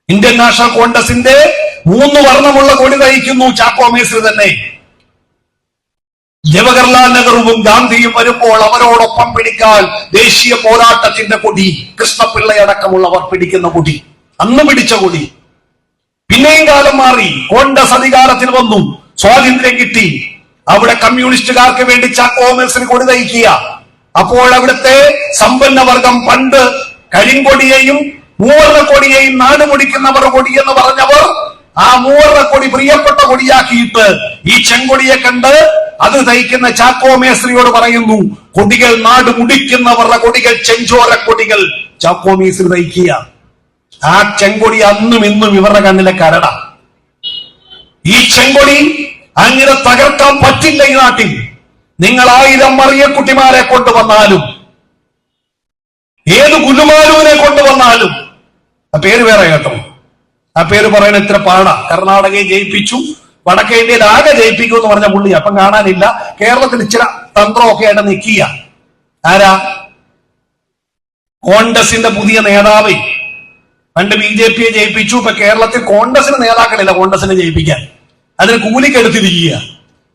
ഇന്ത്യൻ നാഷണൽ കോൺഗ്രസിന്റെ 3 വർണ്ണമുള്ള കൊടി തയ്ക്കുന്നു ചാക്കോ മേസ്ത്രി തന്നെ. ജവഹർലാൽ നെഹ്റുവും ഗാന്ധിയും വരുമ്പോൾ അവരോടൊപ്പം പിടിക്കാൻ ദേശീയ പോരാട്ടത്തിന്റെ കൊടി, കൃഷ്ണപിള്ളയടക്കമുള്ളവർ പിടിക്കുന്ന കൊടി, അന്ന് പിടിച്ച കൊടി. പിന്നെയും കാലം മാറി, കോൺഗ്രസ് അധികാരത്തിൽ വന്നു, സ്വാതന്ത്ര്യം കിട്ടി. അവിടെ കമ്മ്യൂണിസ്റ്റുകാർക്ക് വേണ്ടി ചാക്കോ മേസ്ത്രി കൊടി തയ്ക്കുക. അപ്പോൾ അവിടുത്തെ സമ്പന്ന വർഗം പണ്ട് കരിങ്കൊടിയെയും മൂവർണ്ണ കൊടിയെയും നാട് മുടിക്കുന്നവർ കൊടി എന്ന് പറഞ്ഞവർ ആ മൂവരുടെ കൊടി പ്രിയപ്പെട്ട കൊടിയാക്കിയിട്ട് ഈ ചെങ്കൊടിയെ കണ്ട് അത് തയ്ക്കുന്ന ചാക്കോ മേസ്ത്രിയോട് പറയുന്നു, കൊടികൾ നാട് മുടിക്കുന്നവരുടെ കൊടികൾ ചെഞ്ചോര കൊടികൾ ചാക്കോ മേസ്ത്രി തയ്ക്കുക. ആ ചെങ്കൊടി അന്നും ഇന്നും ഇവരുടെ കണ്ണിലെ കരട. ഈ ചെങ്കൊടി അങ്ങനെ തകർക്കാൻ പറ്റില്ല. ഈ നാട്ടിൽ നിങ്ങൾ 1000 മറിയക്കുട്ടിമാരെ കൊണ്ടുവന്നാലും ഏത് ഗുലുമാലുവിനെ കൊണ്ടുവന്നാലും, ആ പേര് വേറെ കേട്ടോ, ആ പേര് പറയുന്ന ഇത്ര പാടാ. കർണാടകയെ ജയിപ്പിച്ചു, വടക്കേ ഇന്ത്യയിൽ ആകെ ജയിപ്പിക്കൂ എന്ന് പറഞ്ഞ പുള്ളി അപ്പം കാണാനില്ല. കേരളത്തിൽ ഇച്ചിരി തന്ത്രമൊക്കെ ആയിട്ട് നിൽക്കുക. ആരാ? കോൺഗ്രസിന്റെ പുതിയ നേതാവ്. പണ്ട് BJPയെ ജയിപ്പിച്ചു, ഇപ്പൊ കേരളത്തിൽ കോൺഗ്രസിന് നേതാക്കളില്ല കോൺഗ്രസിനെ ജയിപ്പിക്കാൻ. അതിന് കൂലിക്കെടുത്തിരിക്കുക.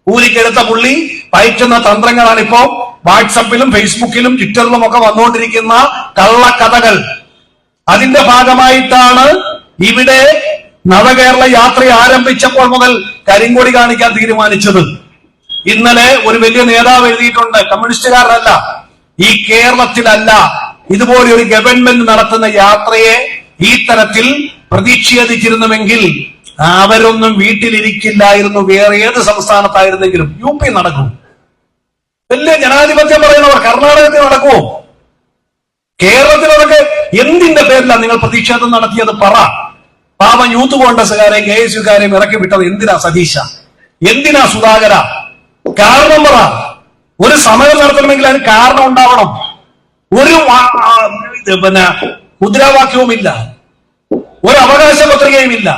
കൂലിക്കെടുത്ത പുള്ളി പയറ്റുന്ന തന്ത്രങ്ങളാണ് ഇപ്പോ വാട്സപ്പിലും ഫേസ്ബുക്കിലും ട്വിറ്ററിലും ഒക്കെ വന്നുകൊണ്ടിരിക്കുന്ന കള്ളക്കഥകൾ. അതിന്റെ ഭാഗമായിട്ടാണ് ഇവിടെ നവകേരള യാത്ര ആരംഭിച്ചപ്പോൾ മുതൽ കരിങ്കൊടി കാണിക്കാൻ തീരുമാനിച്ചത്. ഇന്നലെ ഒരു വലിയ നേതാവ് എഴുതിയിട്ടുണ്ട്, കമ്മ്യൂണിസ്റ്റുകാരനല്ല, ഈ കേരളത്തിലല്ല ഇതുപോലെ ഒരു ഗവൺമെന്റ് നടത്തുന്ന യാത്രയെ ഈ തരത്തിൽ പ്രതിഷേധിച്ചിരുന്നുവെങ്കിൽ അവരൊന്നും വീട്ടിലിരിക്കില്ലായിരുന്നു. വേറെ ഏത് സംസ്ഥാനത്തായിരുന്നെങ്കിലും UP നടക്കും. വലിയ ജനാധിപത്യം പറയുന്നവർ കർണാടകത്തിൽ നടക്കുമോ? കേരളത്തിലൊക്കെ എന്തിന്റെ പേരിലാണ് നിങ്ങൾ പ്രതിഷേധം നടത്തിയത്? പറ. പാവം യൂത്ത് കോൺഗ്രസുകാരെയും KSUക്കാരെയും ഇറക്കി വിട്ടത് എന്തിനാ സതീശ? എന്തിനാ സുധാകര? കാരണം പറ. ഒരു സമരം നടത്തണമെങ്കിൽ അതിന് കാരണം ഉണ്ടാവണം. ഒരു മുദ്രാവാക്യവുമില്ല, ഒരു അവകാശ പത്രികയും ഇല്ല.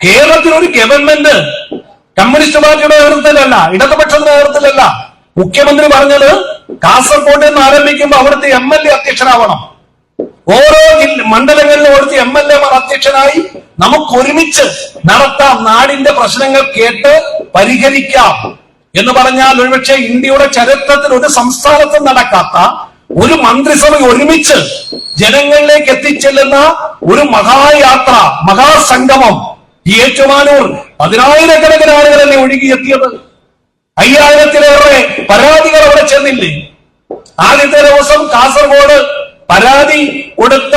കേരളത്തിൽ ഒരു ഗവൺമെന്റ് കമ്മ്യൂണിസ്റ്റ് പാർട്ടിയുടെ നേതൃത്വത്തിലല്ല, ഇടതുപക്ഷത്തിന്റെ നേതൃത്വത്തിലല്ല. മുഖ്യമന്ത്രി പറഞ്ഞത് കാസർകോട്ട് നിന്ന് ആരംഭിക്കുമ്പോൾ അവിടുത്തെ MLA അധ്യക്ഷനാവണം. ഓരോ മണ്ഡലങ്ങളിലും അവിടുത്തെ MLAമാർ അധ്യക്ഷനായി നമുക്ക് ഒരുമിച്ച് നടത്താം, നാടിന്റെ പ്രശ്നങ്ങൾ കേട്ട് പരിഹരിക്കാം എന്ന് പറഞ്ഞാൽ ഒരുപക്ഷെ ഇന്ത്യയുടെ ചരിത്രത്തിൽ ഒരു സംസ്ഥാനത്തും നടക്കാത്ത ഒരു മന്ത്രിസഭ ഒരുമിച്ച് ജനങ്ങളിലേക്ക് എത്തിച്ചെല്ലുന്ന ഒരു മഹായാത്ര, മഹാസംഗമം. ഏറ്റുമാനൂർ 10,000-കണക്കിന് ആളുകളല്ലേ ഒഴുകിയെത്തിയത്. 5000-ലേറെ പരാതികൾ അവിടെ ചെന്നില്ലേ? ആദ്യത്തെ ദിവസം കാസർഗോഡ് പരാതി കൊടുത്ത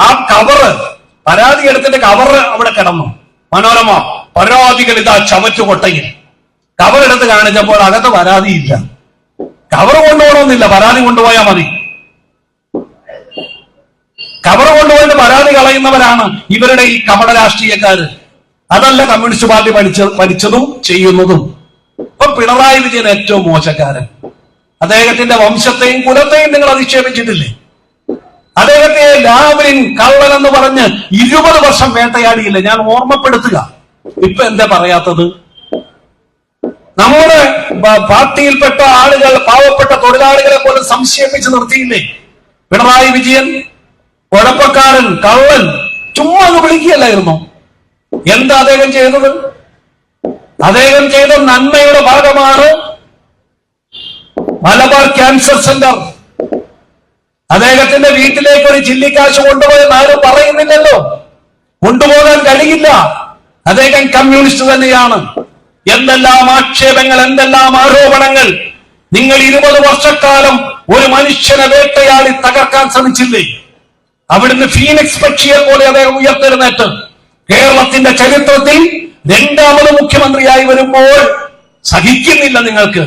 ആ കവറ്, പരാതി എടുത്തിട്ട് കവറ് അവിടെ കിടന്നു. മനോരമ പരാതികൾ ഇതാ ചവറ്റുകൊട്ടയിൽ. കവറെടുത്ത് കാണിച്ചപ്പോൾ അകത്ത് പരാതിയില്ല. കവർ കൊണ്ടുപോകണമെന്നില്ല, പരാതി കൊണ്ടുപോയാൽ മതി. കവർ കൊണ്ടുപോയിട്ട് പരാതി കളയുന്നവരാണ് ഇവരുടെ ഈ കപട രാഷ്ട്രീയക്കാര്. അതല്ല കമ്മ്യൂണിസ്റ്റ് പാർട്ടി പഠിച്ചതും ചെയ്യുന്നതും. ഇപ്പൊ പിണറായി വിജയൻ ഏറ്റവും മോശക്കാരൻ. അദ്ദേഹത്തിന്റെ വംശത്തെയും കുലത്തെയും നിങ്ങൾ അധിക്ഷേപിച്ചിട്ടില്ലേ? അദ്ദേഹത്തെ ലാവ്ലിൻ കള്ളൻ എന്ന് പറഞ്ഞ് 20 വർഷം വേട്ടയാടിയില്ല. ഞാൻ ഓർമ്മപ്പെടുത്തുക. ഇപ്പൊ എന്താ പറയാത്തത്? നമ്മുടെ പാർട്ടിയിൽപ്പെട്ട ആളുകൾ, പാവപ്പെട്ട തൊഴിലാളികളെ പോലും സംശയിപ്പിച്ച് നിർത്തിയില്ലേ പിണറായി വിജയൻ? കുഴപ്പക്കാരൻ, കള്ളൻ, ചുമ്മാ അങ്ങ് വിളിക്കുകയല്ലായിരുന്നു. എന്താ അദ്ദേഹം ചെയ്തത്? അദ്ദേഹം ചെയ്ത നന്മയുടെ ഭാഗമാണ് മലബാർ ക്യാൻസർ സെന്റർ. അദ്ദേഹത്തിന്റെ വീട്ടിലേക്ക് ഒരു ചില്ലിക്കാശ് കൊണ്ടുപോയെന്ന് ആരും പറയുന്നില്ലല്ലോ. കൊണ്ടുപോകാൻ കഴിയില്ല. അദ്ദേഹം കമ്മ്യൂണിസ്റ്റ് തന്നെയാണ്. എന്തെല്ലാം ആക്ഷേപങ്ങൾ, എന്തെല്ലാം ആരോപണങ്ങൾ. നിങ്ങൾ 20 വർഷക്കാലം ഒരു മനുഷ്യനെ വേട്ടയാടി തകർക്കാൻ ശ്രമിച്ചില്ലേ? അവിടുന്ന് ഫീനിക്സ് പക്ഷിയെ പോലെ അദ്ദേഹം ഉയർത്തെഴുന്നേറ്റ് കേരളത്തിന്റെ ചരിത്രത്തിൽ 2ാമത് മുഖ്യമന്ത്രിയായി വരുമ്പോൾ സഹിക്കുന്നില്ല നിങ്ങൾക്ക്.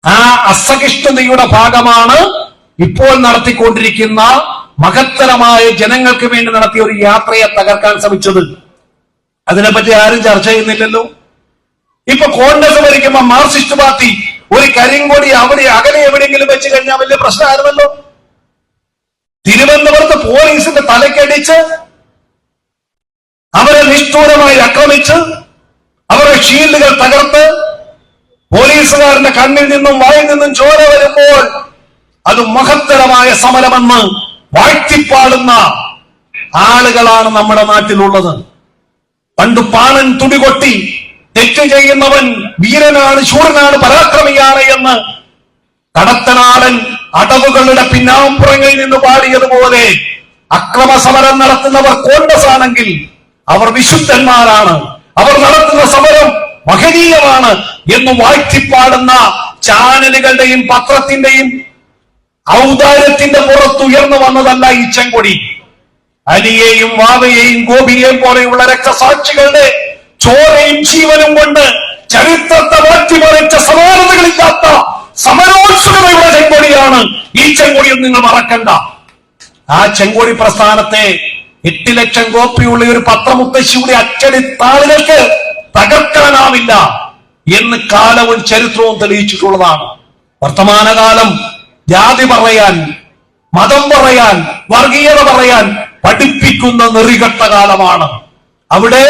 ആ അസഹിഷ്ണുതയുടെ ഭാഗമാണ് ഇപ്പോൾ നടത്തിക്കൊണ്ടിരിക്കുന്ന മഹത്തരമായ ജനങ്ങൾക്ക് വേണ്ടി നടത്തിയ ഒരു യാത്രയെ തകർക്കാൻ ശ്രമിച്ചത്. അതിനെപ്പറ്റി ആരും ചർച്ച ചെയ്യുന്നില്ലല്ലോ. ഇപ്പൊ കോൺഗ്രസ് ഭരിക്കുമ്പോ മാർക്സിസ്റ്റ് പാർട്ടി ഒരു കരിങ്കൊടി അവിടെ അകലെ എവിടെയെങ്കിലും വെച്ച് കഴിഞ്ഞാൽ വലിയ പ്രശ്നമായിരുന്നല്ലോ. തിരുവനന്തപുരത്ത് പോലീസിന്റെ തലക്കടിച്ച് അവരെ നിഷ്ഠൂരമായി ആക്രമിച്ച് അവരുടെ ഷീൽഡുകൾ തകർത്ത് പോലീസുകാരന്റെ കണ്ണിൽ നിന്നും വായിൽ നിന്നും ചോര വരുമ്പോൾ അത് മഹത്തരമായ സമരമെന്ന് വാഴ്ത്തിപ്പാടുന്ന ആളുകളാണ് നമ്മുടെ നാട്ടിലുള്ളത്. പണ്ട് പാണൻ തുടികൊട്ടി തെറ്റ് ചെയ്യുന്നവൻ വീരനാണ്, ശൂരനാണ്, പരാക്രമിയാണ് എന്ന് കടത്തനാടൻ അടവുകളുടെ പിന്നാമ്പുറങ്ങളിൽ നിന്ന് പാടിയതുപോലെ അക്രമ സമരം നടത്തുന്നവർ കോൺഗ്രസ് ആണെങ്കിൽ അവർ വിശുദ്ധന്മാരാണ്, അവർ നടത്തുന്ന സമരം മഹനീയമാണ് എന്ന് വാഴ്ത്തിപ്പാടുന്ന ചാനലുകളുടെയും പത്രത്തിന്റെയും ഔദാര്യത്തിന്റെ പുറത്തുയർന്നു വന്നതല്ല ഈ ചെങ്കൊടി. അലിയെയും വാവയെയും ഗോപിയെയും പോലെയുള്ള രക്തസാക്ഷികളുടെ ചോരയും ജീവനും കൊണ്ട് ചരിത്രത്തെ മാറ്റിമറിച്ച സമാനതകളില്ലാത്ത സമരോത്സുകതയുടെ ചെങ്കൊടിയാണ് ഈ ചെങ്കൊടിയെന്ന് നിങ്ങൾ മറക്കണ്ട. ആ ചെങ്കൊടി പ്രസ്ഥാനത്തെ 8 ലക്ഷം കോപ്പിയുള്ള ഒരു പത്രമുത്തശ്ശിയുടെ അച്ചടി താളുകൾക്ക് തകർക്കാനാവില്ല എന്ന് കാലവും ചരിത്രവും തെളിയിച്ചിട്ടുള്ളതാണ്. വർത്തമാനകാലം ജാതി പറയാൻ, മതം പറയാൻ, വർഗീയത പറയാൻ പഠിപ്പിക്കുന്ന നെറികെട്ട കാലമാണ്. അവിടെ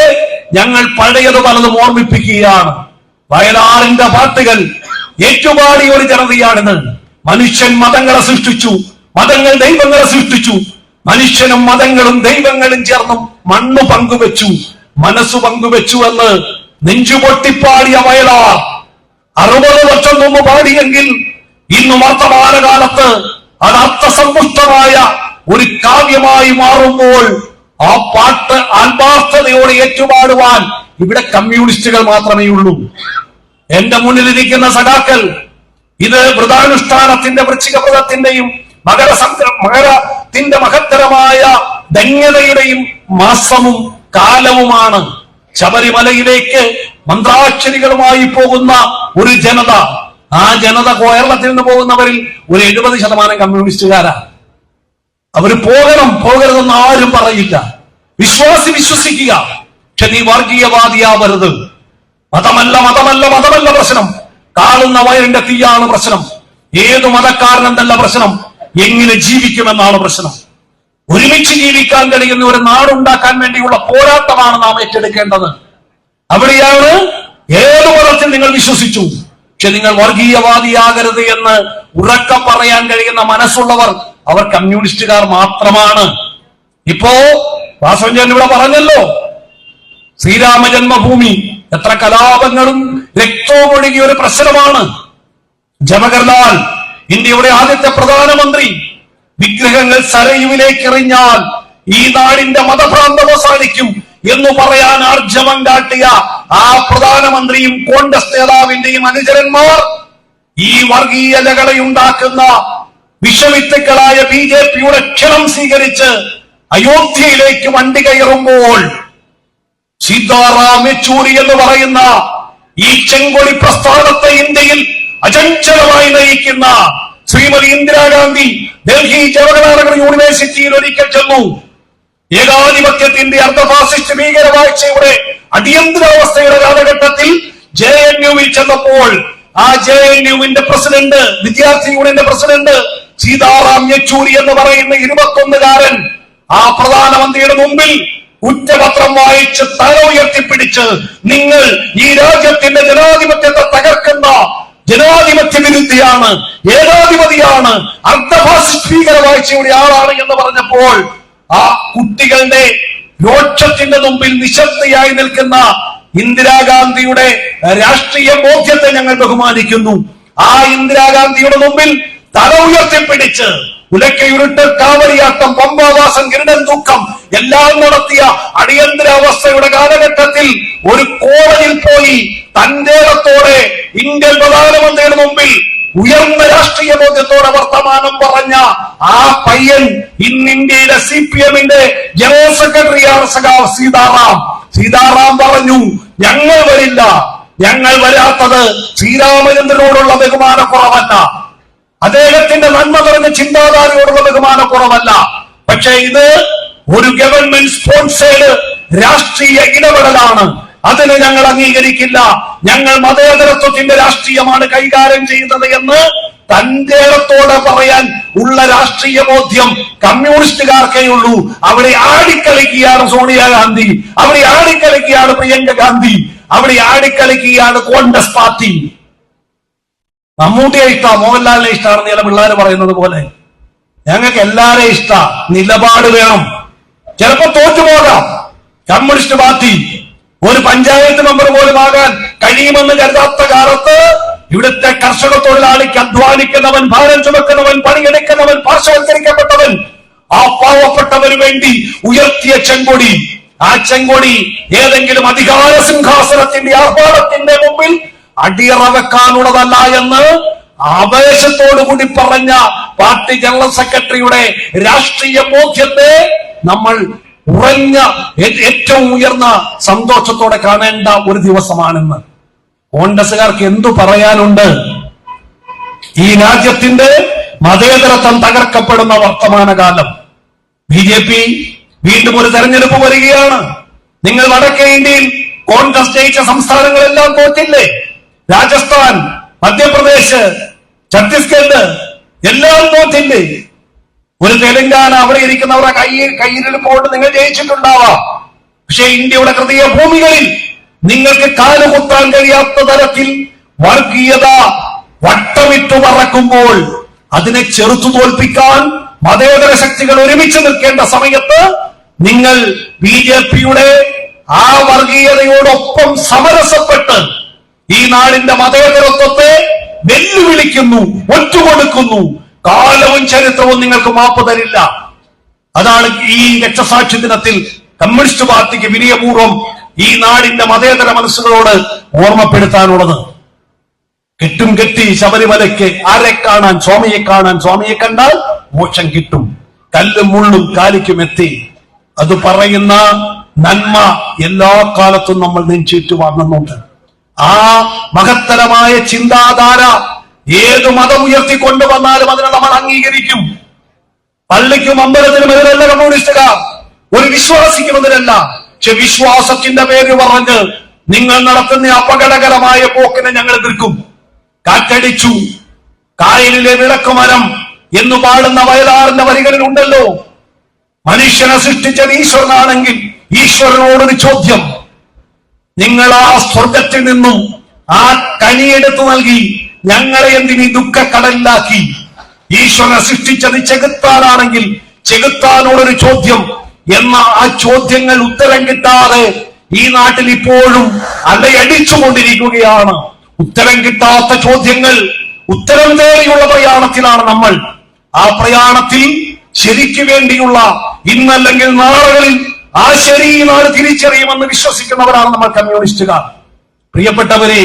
ഞങ്ങൾ പഴയത് പലതും ഓർമ്മിപ്പിക്കുകയാണ്. വയലാറിന്റെ പാട്ടുകൾ ഏറ്റുപാടിയ ഒരു ജനതയാണിത്. മനുഷ്യൻ മതങ്ങളെ സൃഷ്ടിച്ചു, മതങ്ങൾ ദൈവങ്ങളെ സൃഷ്ടിച്ചു. മനുഷ്യനും മതങ്ങളും ദൈവങ്ങളും ചേർന്നും മണ്ണ് പങ്കുവെച്ചു, മനസ്സ് പങ്കുവെച്ചു എന്ന് നെഞ്ചുപൊട്ടിപ്പാടിയ വയലാർ 60 വർഷം മുമ്പ് പാടിയെങ്കിൽ ഇന്ന് വർത്തമാനകാലത്ത് അത് അർത്ഥസമ്പുഷ്ടമായ ഒരു കാവ്യമായി മാറുമ്പോൾ ആ പാട്ട് ആത്മാർത്ഥതയോടെ ഏറ്റുപാടുവാൻ ഇവിടെ കമ്മ്യൂണിസ്റ്റുകൾ മാത്രമേ ഉള്ളൂ. എന്റെ മുന്നിലിരിക്കുന്ന സഖാക്കൾ ഇത് വ്രതാനുഷ്ഠാനത്തിന്റെ വൃശ്ചികവ്രതത്തിന്റെയും മകരത്തിന്റെ മഹത്തരമായ ധന്യതയുടെയും മാസവും കാലവുമാണ്. ശബരിമലയിലേക്ക് മന്ത്രാക്ഷരികളുമായി പോകുന്ന ഒരു ജനത, ആ ജനത കേരളത്തിൽ നിന്ന് പോകുന്നവരിൽ ഒരു 70% കമ്മ്യൂണിസ്റ്റുകാരാണ്. അവര് പോകരുതെന്ന് ആരും പറയില്ല. വിശ്വാസി വിശ്വസിക്കുക, പക്ഷെ നീ വർഗീയവാദിയാവരുത്. മതമല്ല പ്രശ്നം, കാണുന്ന വയറിന്റെ തീയാണ് പ്രശ്നം. ഏതു മതക്കാരനെന്നല്ല പ്രശ്നം, എങ്ങനെ ജീവിക്കുമെന്നാണ് പ്രശ്നം. ഒരുമിച്ച് ജീവിക്കാൻ കഴിയുന്ന ഒരു നാടുണ്ടാക്കാൻ വേണ്ടിയുള്ള പോരാട്ടമാണ് നാം ഏറ്റെടുക്കേണ്ടത്. അവിടെയാണ് ഏതു മതത്തിൽ നിങ്ങൾ വിശ്വസിച്ചു, പക്ഷെ നിങ്ങൾ വർഗീയവാദിയാകരുത് എന്ന് ഉറക്കം പറയാൻ കഴിയുന്ന മനസ്സുള്ളവർ അവർ കമ്മ്യൂണിസ്റ്റുകാർ മാത്രമാണ്. ഇപ്പോ വാസവൻ ഇവിടെ പറഞ്ഞല്ലോ, ശ്രീരാമ ജന്മഭൂമി എത്ര കലാപങ്ങളും രക്തവും ഒഴുകിയ ഒരു പ്രശ്നമാണ്. ജവഹർലാൽ, ഇന്ത്യയുടെ ആദ്യത്തെ പ്രധാനമന്ത്രി, വിഗ്രഹങ്ങൾ സരയുവിലേക്ക് എറിഞ്ഞാൽ ഈ നാടിന്റെ മതഭ്രാന്തം അവസാനിക്കും എന്ന് പറയാൻ ആർജവം കാട്ടിയ ആ പ്രധാനമന്ത്രിയും കോൺഗ്രസ് നേതാവിന്റെയും അനുചരന്മാർ ഈ വർഗീയതകളെയുണ്ടാക്കുന്ന വിഷവിത്തുക്കളായ BJPയുടെ ക്ഷണം സ്വീകരിച്ച് അയോധ്യയിലേക്ക് വണ്ടി കയറുമ്പോൾ സീതാറാം യെച്ചൂരി എന്ന് പറയുന്ന ഈ ചെങ്കൊടി പ്രസ്ഥാനത്തെ ഇന്ത്യയിൽ അചഞ്ചലമായി നയിക്കുന്ന ശ്രീമതി ഇന്ദിരാഗാന്ധി ഡൽഹി ജവഹർലാൽ യൂണിവേഴ്സിറ്റിയിൽ ഒരിക്കൽ ചെന്നു. ഏകാധിപത്യത്തിന്റെ അർദ്ധഫാസിസ്റ്റ് ഭീകരവാഴ്ചയുടെ അടിയന്തരാവസ്ഥയുടെ കാലഘട്ടത്തിൽ JNUവിൽ ചെന്നപ്പോൾ ആ JNUവിന്റെ പ്രസിഡന്റ്, വിദ്യാർത്ഥി യൂണിയന്റെ പ്രസിഡന്റ് സീതാറാം യെച്ചൂരി എന്ന് പറയുന്ന 21-കാരൻ ആ പ്രധാനമന്ത്രിയുടെ മുമ്പിൽ കുറ്റപത്രം വായിച്ച് തല ഉയർത്തിപ്പിടിച്ച്, നിങ്ങൾ ഈ രാജ്യത്തിന്റെ ജനാധിപത്യത്തെ തകർക്കുന്ന ജനാധിപത്യ വിരുദ്ധിയാണ്, ഏകാധിപതിയാണ്, അർദ്ധഫാസിസ്റ്റ് ഭീകരവാഴ്ചയുടെ ആളാണ് എന്ന് പറഞ്ഞപ്പോൾ ആ കുട്ടികളുടെ രോക്ഷത്തിന്റെ മുമ്പിൽ നിശബ്ദയായി നിൽക്കുന്ന ഇന്ദിരാഗാന്ധിയുടെ രാഷ്ട്രീയ ബോധ്യത്തെ ഞങ്ങൾ ബഹുമാനിക്കുന്നു. ആ ഇന്ദിരാഗാന്ധിയുടെ മുമ്പിൽ തല ഉയർത്തിപ്പിടിച്ച് ഉലക്കയുരുട്ട്, കാവടിയാട്ടം, പമ്പാവാസം, ഗരുഡൻ തൂക്കം എല്ലാം നടത്തിയ അടിയന്തരാവസ്ഥയുടെ കാലഘട്ടത്തിൽ ഒരു കോളേജിൽ പോയി തന്റേടത്തോടെ ഇന്ത്യൻ പ്രധാനമന്ത്രിയുടെ മുമ്പിൽ ഉയർന്ന രാഷ്ട്രീയ ബോധ്യത്തോടെ വർത്തമാനം പറഞ്ഞ ആ പയ്യൻ ഇന്ന് ഇന്ത്യയിലെ CPMന്റെ ജനറൽ സെക്രട്ടറിയാണ് സഖാവ് സീതാറാം. സീതാറാം പറഞ്ഞു, ഞങ്ങൾ വരില്ല, ഞങ്ങൾ വരാത്തത് ശ്രീരാമചന്ദ്രനോടുള്ള ബഹുമാനക്കുറവല്ല, അദ്ദേഹത്തിന്റെ നന്മ നിറഞ്ഞ ചിന്താധാരയോടുള്ള ബഹുമാനക്കുറവല്ല, പക്ഷെ ഇത് ഒരു ഗവൺമെന്റ് സ്പോൺസേഡ് രാഷ്ട്രീയ ഇടപെടലാണ്, അതിന് ഞങ്ങൾ അംഗീകരിക്കില്ല, ഞങ്ങൾ മതേതരത്വത്തിന്റെ രാഷ്ട്രീയമാണ് കൈകാര്യം ചെയ്യുന്നത് എന്ന് തന്റെ ഇടത്തോടെ പറയാൻ ഉള്ള രാഷ്ട്രീയ ബോധ്യം കമ്മ്യൂണിസ്റ്റുകാർക്കേ ഉള്ളൂ. അവിടെ ആടിക്കളിക്കുകയാണ് സോണിയാഗാന്ധി, അവിടെ ആടിക്കളിക്കുകയാണ് പ്രിയങ്ക ഗാന്ധി, അവിടെ ആടിക്കളിക്കുകയാണ് കോൺഗ്രസ് പാർട്ടി. മമ്മൂട്ടിയെ ഇഷ്ടമാണ്, മോഹൻലാലിനെ ഇഷ്ടമാണെന്ന് ചില പിള്ളേർ പറയുന്നത് പോലെ ഞങ്ങൾക്ക് എല്ലാരെയും ഇഷ്ടം. നിലപാട് വേണം. ചിലപ്പോ തോറ്റുപോകാം. കമ്മ്യൂണിസ്റ്റ് പാർട്ടി ഒരു പഞ്ചായത്ത് മെമ്പർ പോലും ആകാൻ കഴിയുമെന്ന് കരുതാത്ത കാലത്ത് ഇവിടുത്തെ കർഷക തൊഴിലാളിക്ക്, അധ്വാനിക്കുന്നവൻ, ഭാരം ചുമക്കുന്നവൻ, പണിയെടുക്കുന്നവൻ, പാർശ്വവൽക്കരിക്കപ്പെട്ടവൻ, ആ പാവപ്പെട്ടവന് വേണ്ടി ഉയർത്തിയ ചെങ്കൊടി, ആ ചെങ്കൊടി ഏതെങ്കിലും അധികാര സിംഹാസനത്തിന്റെ ആഹ്വാനത്തിന്റെ മുമ്പിൽ അടിയറ വെക്കാനുള്ളതല്ല എന്ന് ആവേശത്തോടുകൂടി പറഞ്ഞ പാർട്ടി ജനറൽ സെക്രട്ടറിയുടെ രാഷ്ട്രീയ ബോധ്യത്തെ നമ്മൾ ഉറഞ്ഞ ഏറ്റവും ഉയർന്ന സന്തോഷത്തോടെ കാണേണ്ട ഒരു ദിവസമാണെന്ന്. കോൺഗ്രസുകാർക്ക് എന്തു പറയാനുണ്ട്? ഈ രാജ്യത്തിന്റെ മതേതരത്വം തകർക്കപ്പെടുന്ന വർത്തമാനകാലം. BJP വീണ്ടും ഒരു തെരഞ്ഞെടുപ്പ് വരികയാണ്. നിങ്ങൾ വടക്കേ ഇന്ത്യയിൽ കോൺഗ്രസ് ജയിച്ച സംസ്ഥാനങ്ങളെല്ലാം തോറ്റില്ലേ? രാജസ്ഥാൻ, മധ്യപ്രദേശ്, ഛത്തീസ്ഗഡ് എല്ലാം തോറ്റില്ലേ? ഒരു തെലങ്കാന, അവിടെ ഇരിക്കുന്നവരുടെ കയ്യിലിരിപ്പോട്ട് നിങ്ങൾ ജയിച്ചിട്ടുണ്ടാവാം. പക്ഷെ ഇന്ത്യയുടെ ഹൃദയ ഭൂമികളിൽ നിങ്ങൾക്ക് കാലുകുത്താൻ കഴിയാത്ത തരത്തിൽ വർഗീയത വട്ടമിട്ടു പറക്കുമ്പോൾ അതിനെ ചെറുത്തു തോൽപ്പിക്കാൻ മതേതര ശക്തികൾ ഒരുമിച്ച് നിൽക്കേണ്ട സമയത്ത് നിങ്ങൾ BJPയുടെ ആ വർഗീയതയോടൊപ്പം സമരസപ്പെട്ട് ഈ നാടിന്റെ മതേതരത്വത്തെ വെല്ലുവിളിക്കുന്നു, ഒറ്റുകൊടുക്കുന്നു. കാലവും ചരിത്രവും നിങ്ങൾക്ക് മാപ്പ് തരില്ല. അതാണ് ഈ രക്തസാക്ഷി ദിനത്തിൽ കമ്മ്യൂണിസ്റ്റ് പാർട്ടിക്ക് വിനയപൂർവ്വം ഈ നാടിന്റെ മതേതര മനസ്സുകളോട് ഓർമ്മപ്പെടുത്താനുള്ളത്. കെട്ടും കെട്ടി ശബരിമലയ്ക്ക് ആരെ കാണാൻ? സ്വാമിയെ കാണാൻ. സ്വാമിയെ കണ്ടാൽ മോക്ഷം കിട്ടും. കല്ലും മുള്ളും കാലിക്കും എത്തി. അത് പറയുന്ന നന്മ എല്ലാ കാലത്തും നമ്മൾ നെഞ്ചേറ്റു വാങ്ങുന്നുണ്ട്. ആ മഹത്തരമായ ചിന്താധാര ഏത് മതം ഉയർത്തിക്കൊണ്ടുവന്നാലും അതിനെ നമ്മൾ അംഗീകരിക്കും. പള്ളിക്കും അമ്പലത്തിനും എതിരല്ല കമ്മ്യൂണിസ്റ്റുകാർ, ഒരു വിശ്വാസിക്കും എതിരല്ല. പക്ഷെ വിശ്വാസത്തിന്റെ പേര് പറഞ്ഞ് നിങ്ങൾ നടത്തുന്ന അപകടകരമായ പോക്കിനെ ഞങ്ങൾ എതിർക്കും. കാറ്റടിച്ചു കായലിലെ വിളക്കുമരം എന്ന് പാടുന്ന വയലാറിന്റെ വരികളിൽ ഉണ്ടല്ലോ, മനുഷ്യനെ സൃഷ്ടിച്ചത് ഈശ്വരനാണെങ്കിൽ ഈശ്വരനോടൊരു ചോദ്യം. നിങ്ങൾ ആ സ്വർഗത്തിൽ നിന്നും ആ കനിയെടുത്തു നൽകി ഞങ്ങളെ എന്തിനീ ദുഃഖക്കടലിലാക്കി? ഈശ്വരനെ സൃഷ്ടിച്ചത് ചെകുത്താനാണെങ്കിൽ ചെകുത്താനോടൊരു ചോദ്യം എന്ന ആ ചോദ്യങ്ങൾ ഉത്തരം കിട്ടാതെ ഈ നാട്ടിൽ ഇപ്പോഴും അലയടിച്ചുകൊണ്ടിരിക്കുകയാണ്. ഉത്തരം കിട്ടാത്ത ചോദ്യങ്ങൾ ഉത്തരം തേടിയുള്ള പ്രയാണത്തിലാണ് നമ്മൾ. ആ പ്രയാണത്തിൽ ശരിക്ക് വേണ്ടിയുള്ള ഇന്നല്ലെങ്കിൽ നാളുകളിൽ ആ ശരി നാട് തിരിച്ചറിയുമെന്ന് വിശ്വസിക്കുന്നവരാണ് നമ്മൾ കമ്മ്യൂണിസ്റ്റുകാർ. പ്രിയപ്പെട്ടവരെ,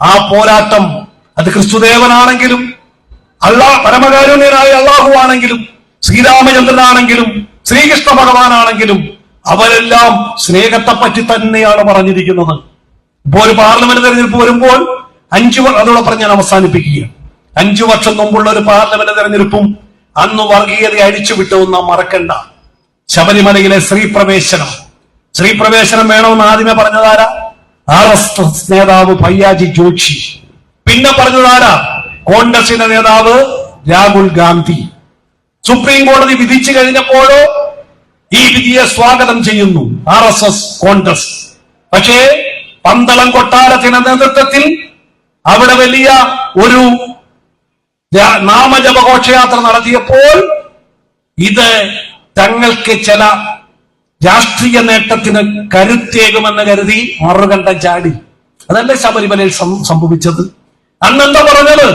ആ പോരാട്ടം അത് ക്രിസ്തുദേവനാണെങ്കിലും പരമകാരുണ്യനായ അള്ളാഹു ആണെങ്കിലും ശ്രീരാമചന്ദ്രനാണെങ്കിലും ശ്രീകൃഷ്ണ ഭഗവാനാണെങ്കിലും അവരെല്ലാം സ്നേഹത്തെ പറ്റി തന്നെയാണ് പറഞ്ഞിരിക്കുന്നത്. ഇപ്പോൾ ഒരു പാർലമെന്റ് തെരഞ്ഞെടുപ്പ് വരുമ്പോൾ അതോടെ പറഞ്ഞ് ഞാൻ അവസാനിപ്പിക്കുകയാണ്. 5 വർഷം മുമ്പുള്ള ഒരു പാർലമെന്റ് തെരഞ്ഞെടുപ്പും അന്ന് വർഗീയത അഴിച്ചുവിട്ടൊന്നും നാം മറക്കണ്ട. ശബരിമലയിലെ സ്ത്രീപ്രവേശനം വേണമെന്ന് ആദ്യമേ പറഞ്ഞതാരാ? RSS നേതാവ് ഭയ്യാജി ജോഷി. പിന്നെ പറഞ്ഞതാരാ? കോൺഗ്രസിന്റെ നേതാവ് രാഹുൽ ഗാന്ധി. സുപ്രീം കോടതി വിധിച്ചു കഴിഞ്ഞപ്പോഴോ ഈ വിധിയെ സ്വാഗതം ചെയ്യുന്നു RSS, കോൺഗ്രസ്. പക്ഷേ പന്തളം കൊട്ടാരത്തിന്റെ നേതൃത്വത്തിൽ അവിടെ വലിയ ഒരു നാമജപ ഘോഷയാത്ര നടത്തിയപ്പോൾ ഇത് തങ്ങൾക്ക് ചില രാഷ്ട്രീയ നേട്ടത്തിന് കരുത്തേകുമെന്ന് കരുതി മറുകണ്ഠം ചാടി. അതല്ലേ ശബരിമലയിൽ സംഭവിച്ചത്? അന്നെന്താ പറഞ്ഞത്?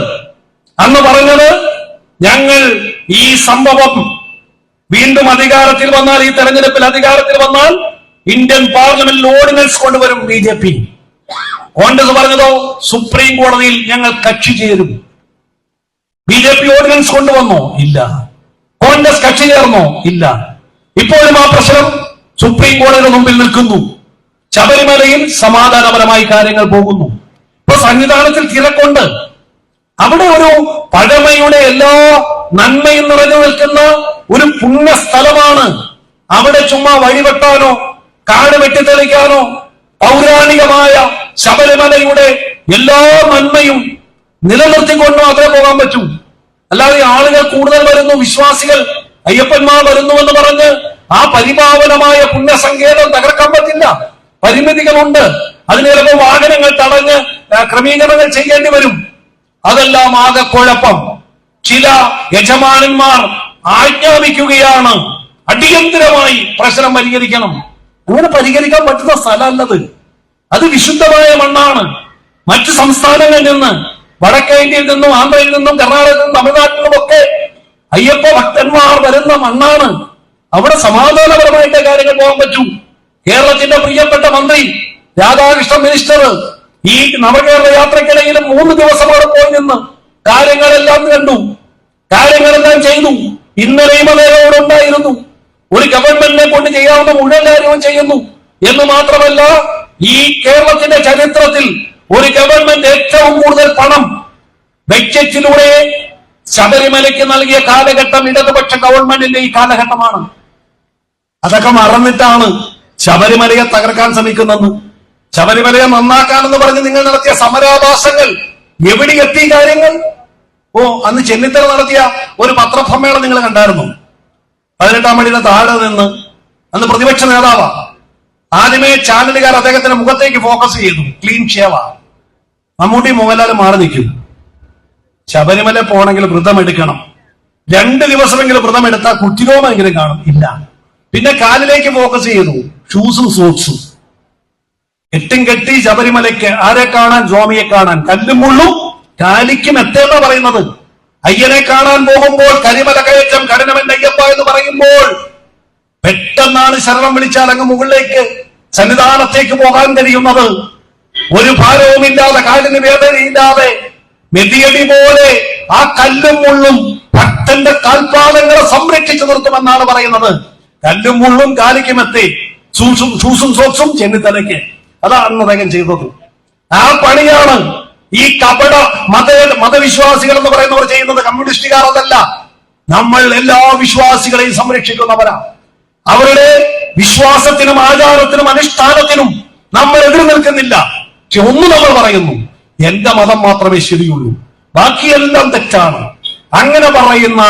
അന്ന് പറഞ്ഞത് ഞങ്ങൾ ഈ സംഭവം വീണ്ടും അധികാരത്തിൽ വന്നാൽ, ഈ തെരഞ്ഞെടുപ്പിൽ അധികാരത്തിൽ വന്നാൽ ഇന്ത്യൻ പാർലമെന്റിൽ ഓർഡിനൻസ് കൊണ്ടുവരും BJP. കോൺഗ്രസ് പറഞ്ഞതോ സുപ്രീം കോടതിയിൽ ഞങ്ങൾ കക്ഷി ചേരും. BJP ഓർഡിനൻസ് കൊണ്ടുവന്നോ? ഇല്ല. കോൺഗ്രസ് കക്ഷി ചേർന്നോ? ഇല്ല. ഇപ്പോഴും ആ പ്രശ്നം സുപ്രീം കോടതിയുടെ മുമ്പിൽ നിൽക്കുന്നു. ശബരിമലയിൽ സമാധാനപരമായി കാര്യങ്ങൾ പോകുന്നു. ഇപ്പൊ സന്നിധാനത്തിൽ തിരക്കുണ്ട്. അവിടെ ഒരു പഴമയുടെ എല്ലാ നന്മയും നിറഞ്ഞു നിൽക്കുന്ന ഒരു പുണ്യ സ്ഥലമാണ്. അവിടെ ചുമ്മാ വഴിവെട്ടാനോ കാട് വെട്ടിത്തെളിക്കാനോ പൗരാണികമായ ശബരിമലയുടെ എല്ലാ നന്മയും നിലനിർത്തിക്കൊണ്ടോ അതിനെ പോകാൻ പറ്റും. അല്ലാതെ ആളുകൾ കൂടുതൽ വരുന്നു, വിശ്വാസികൾ അയ്യപ്പന്മാർ വരുന്നു എന്ന് പറഞ്ഞ് ആ പരിപാവനമായ പുണ്യസങ്കേതം തകർക്കാൻ പറ്റില്ല. പരിമിതികളുണ്ട്. അതിന് ചിലപ്പോൾ വാഹനങ്ങൾ തടഞ്ഞ് ക്രമീകരണങ്ങൾ ചെയ്യേണ്ടി വരും. അതെല്ലാം ആകെ കുഴപ്പം. ചില യജമാനന്മാർ ആജ്ഞാപിക്കുകയാണ് അടിയന്തരമായി പ്രശ്നം പരിഹരിക്കണം. അങ്ങനെ പരിഹരിക്കാൻ പറ്റുന്ന സ്ഥലമല്ലത്. അത് വിശുദ്ധമായ മണ്ണാണ്. മറ്റു സംസ്ഥാനങ്ങളിൽ നിന്ന്, വടക്കേ ഇന്ത്യയിൽ നിന്നും ആന്ധ്രയിൽ നിന്നും കർണാടകയിൽ നിന്നും തമിഴ്നാട്ടിൽ നിന്നുമൊക്കെ അയ്യപ്പ ഭക്തന്മാർ വരുന്ന മണ്ണാണ്. അവിടെ സമാധാനപരമായിട്ട് കാര്യങ്ങൾ പോകാൻ പറ്റൂ. കേരളത്തിന്റെ പ്രിയപ്പെട്ട മന്ത്രി രാധാകൃഷ്ണൻ മിനിസ്റ്റർ ഈ നവകേരള യാത്രക്കിടയിലും 3 ദിവസം അവിടെ പോയി നിന്ന് കാര്യങ്ങളെല്ലാം കണ്ടു, കാര്യങ്ങളെല്ലാം ചെയ്തു. ഇന്നലെയും അദ്ദേഹം ഉണ്ടായിരുന്നു. ഒരു ഗവൺമെന്റിനെ കൊണ്ട് ചെയ്യാവുന്ന മുഴുവൻ കാര്യവും ചെയ്യുന്നു എന്ന് മാത്രമല്ല, ഈ കേരളത്തിന്റെ ചരിത്രത്തിൽ ഒരു ഗവൺമെന്റ് ഏറ്റവും കൂടുതൽ പണം ബഡ്ജറ്റിലൂടെ ശബരിമലയ്ക്ക് നൽകിയ കാലഘട്ടം ഇടതുപക്ഷ ഗവൺമെന്റിന്റെ ഈ കാലഘട്ടമാണ്. അതൊക്കെ മറന്നിട്ടാണ് ശബരിമലയെ തകർക്കാൻ ശ്രമിക്കുന്നത്. ശബരിമലയെ നന്നാക്കാനെന്ന് പറഞ്ഞ് നിങ്ങൾ നടത്തിയ സമരാഭാസങ്ങൾ എവിടെ എത്തി കാര്യങ്ങൾ? അന്ന് ചെന്നിത്തല നടത്തിയ ഒരു പത്രസമ്മേളനം നിങ്ങൾ കണ്ടായിരുന്നു? 18-ാം പടിയുടെ താഴെ നിന്ന് അന്ന് പ്രതിപക്ഷ നേതാവാ. ആദ്യമേ ചാനലുകാർ അദ്ദേഹത്തിന്റെ മുഖത്തേക്ക് ഫോക്കസ് ചെയ്തു. ക്ലീൻ ഷേവ. മമ്മൂട്ടി മോഹൻലാലും മാറി നിൽക്കും. ശബരിമല പോണെങ്കിൽ വ്രതം എടുക്കണം, 2 ദിവസമെങ്കിലും വ്രതം എടുത്താൽ കുറ്റിരോമെങ്കിലും കാണും. ഇല്ല. പിന്നെ കാലിലേക്ക് ഫോക്കസ് ചെയ്തു. ഷൂസും സോക്സും എട്ടും കെട്ടി ശബരിമലയ്ക്ക് ആരെ കാണാൻ? സ്വാമിയെ കാണാൻ. കല്ലും മുള്ളും കാലിക്കും എത്തേണ്ട പറയുന്നത്. അയ്യനെ കാണാൻ പോകുമ്പോൾ കരിമല കയറ്റം കഠിനമെന്റെ അയ്യപ്പ എന്ന് പറയുമ്പോൾ പെട്ടെന്നാണ് ശരണം വിളിച്ചാൽ അങ്ങ് മുകളിലേക്ക് സന്നിധാനത്തേക്ക് പോകാൻ കഴിയുന്നത്. ഒരു ഭാരവുമില്ലാതെ, കാലിന് വേദനയില്ലാതെ മെതിയടി പോലെ ആ കല്ലും മുള്ളും ഭക്തന്റെ കാൽപാദങ്ങളെ സംരക്ഷിച്ചു നിർത്തുമെന്നാണ് പറയുന്നത്. കല്ലും മുള്ളും കാലിക്കുമെത്തി, ഷൂസും സോക്സും ചെന്നിത്തലയ്ക്ക്. അതാണ് അദ്ദേഹം ചെയ്തത്. ആ പണിയാണ് ഈ കപട മതവിശ്വാസികൾ എന്ന് പറയുന്നവർ ചെയ്യുന്നത്. കമ്മ്യൂണിസ്റ്റുകാർ അതല്ല. നമ്മൾ എല്ലാ വിശ്വാസികളെയും സംരക്ഷിക്കുന്നവരാ. അവരുടെ വിശ്വാസത്തിനും ആചാരത്തിനും അനുഷ്ഠാനത്തിനും നമ്മൾ എതിർ നിൽക്കുന്നില്ല. പക്ഷെ ഒന്ന് നമ്മൾ പറയുന്നു, എന്റെ മതം മാത്രമേ ശരിയുള്ളൂ, ബാക്കിയെല്ലാം തെറ്റാണ്. അങ്ങനെ പറയുന്ന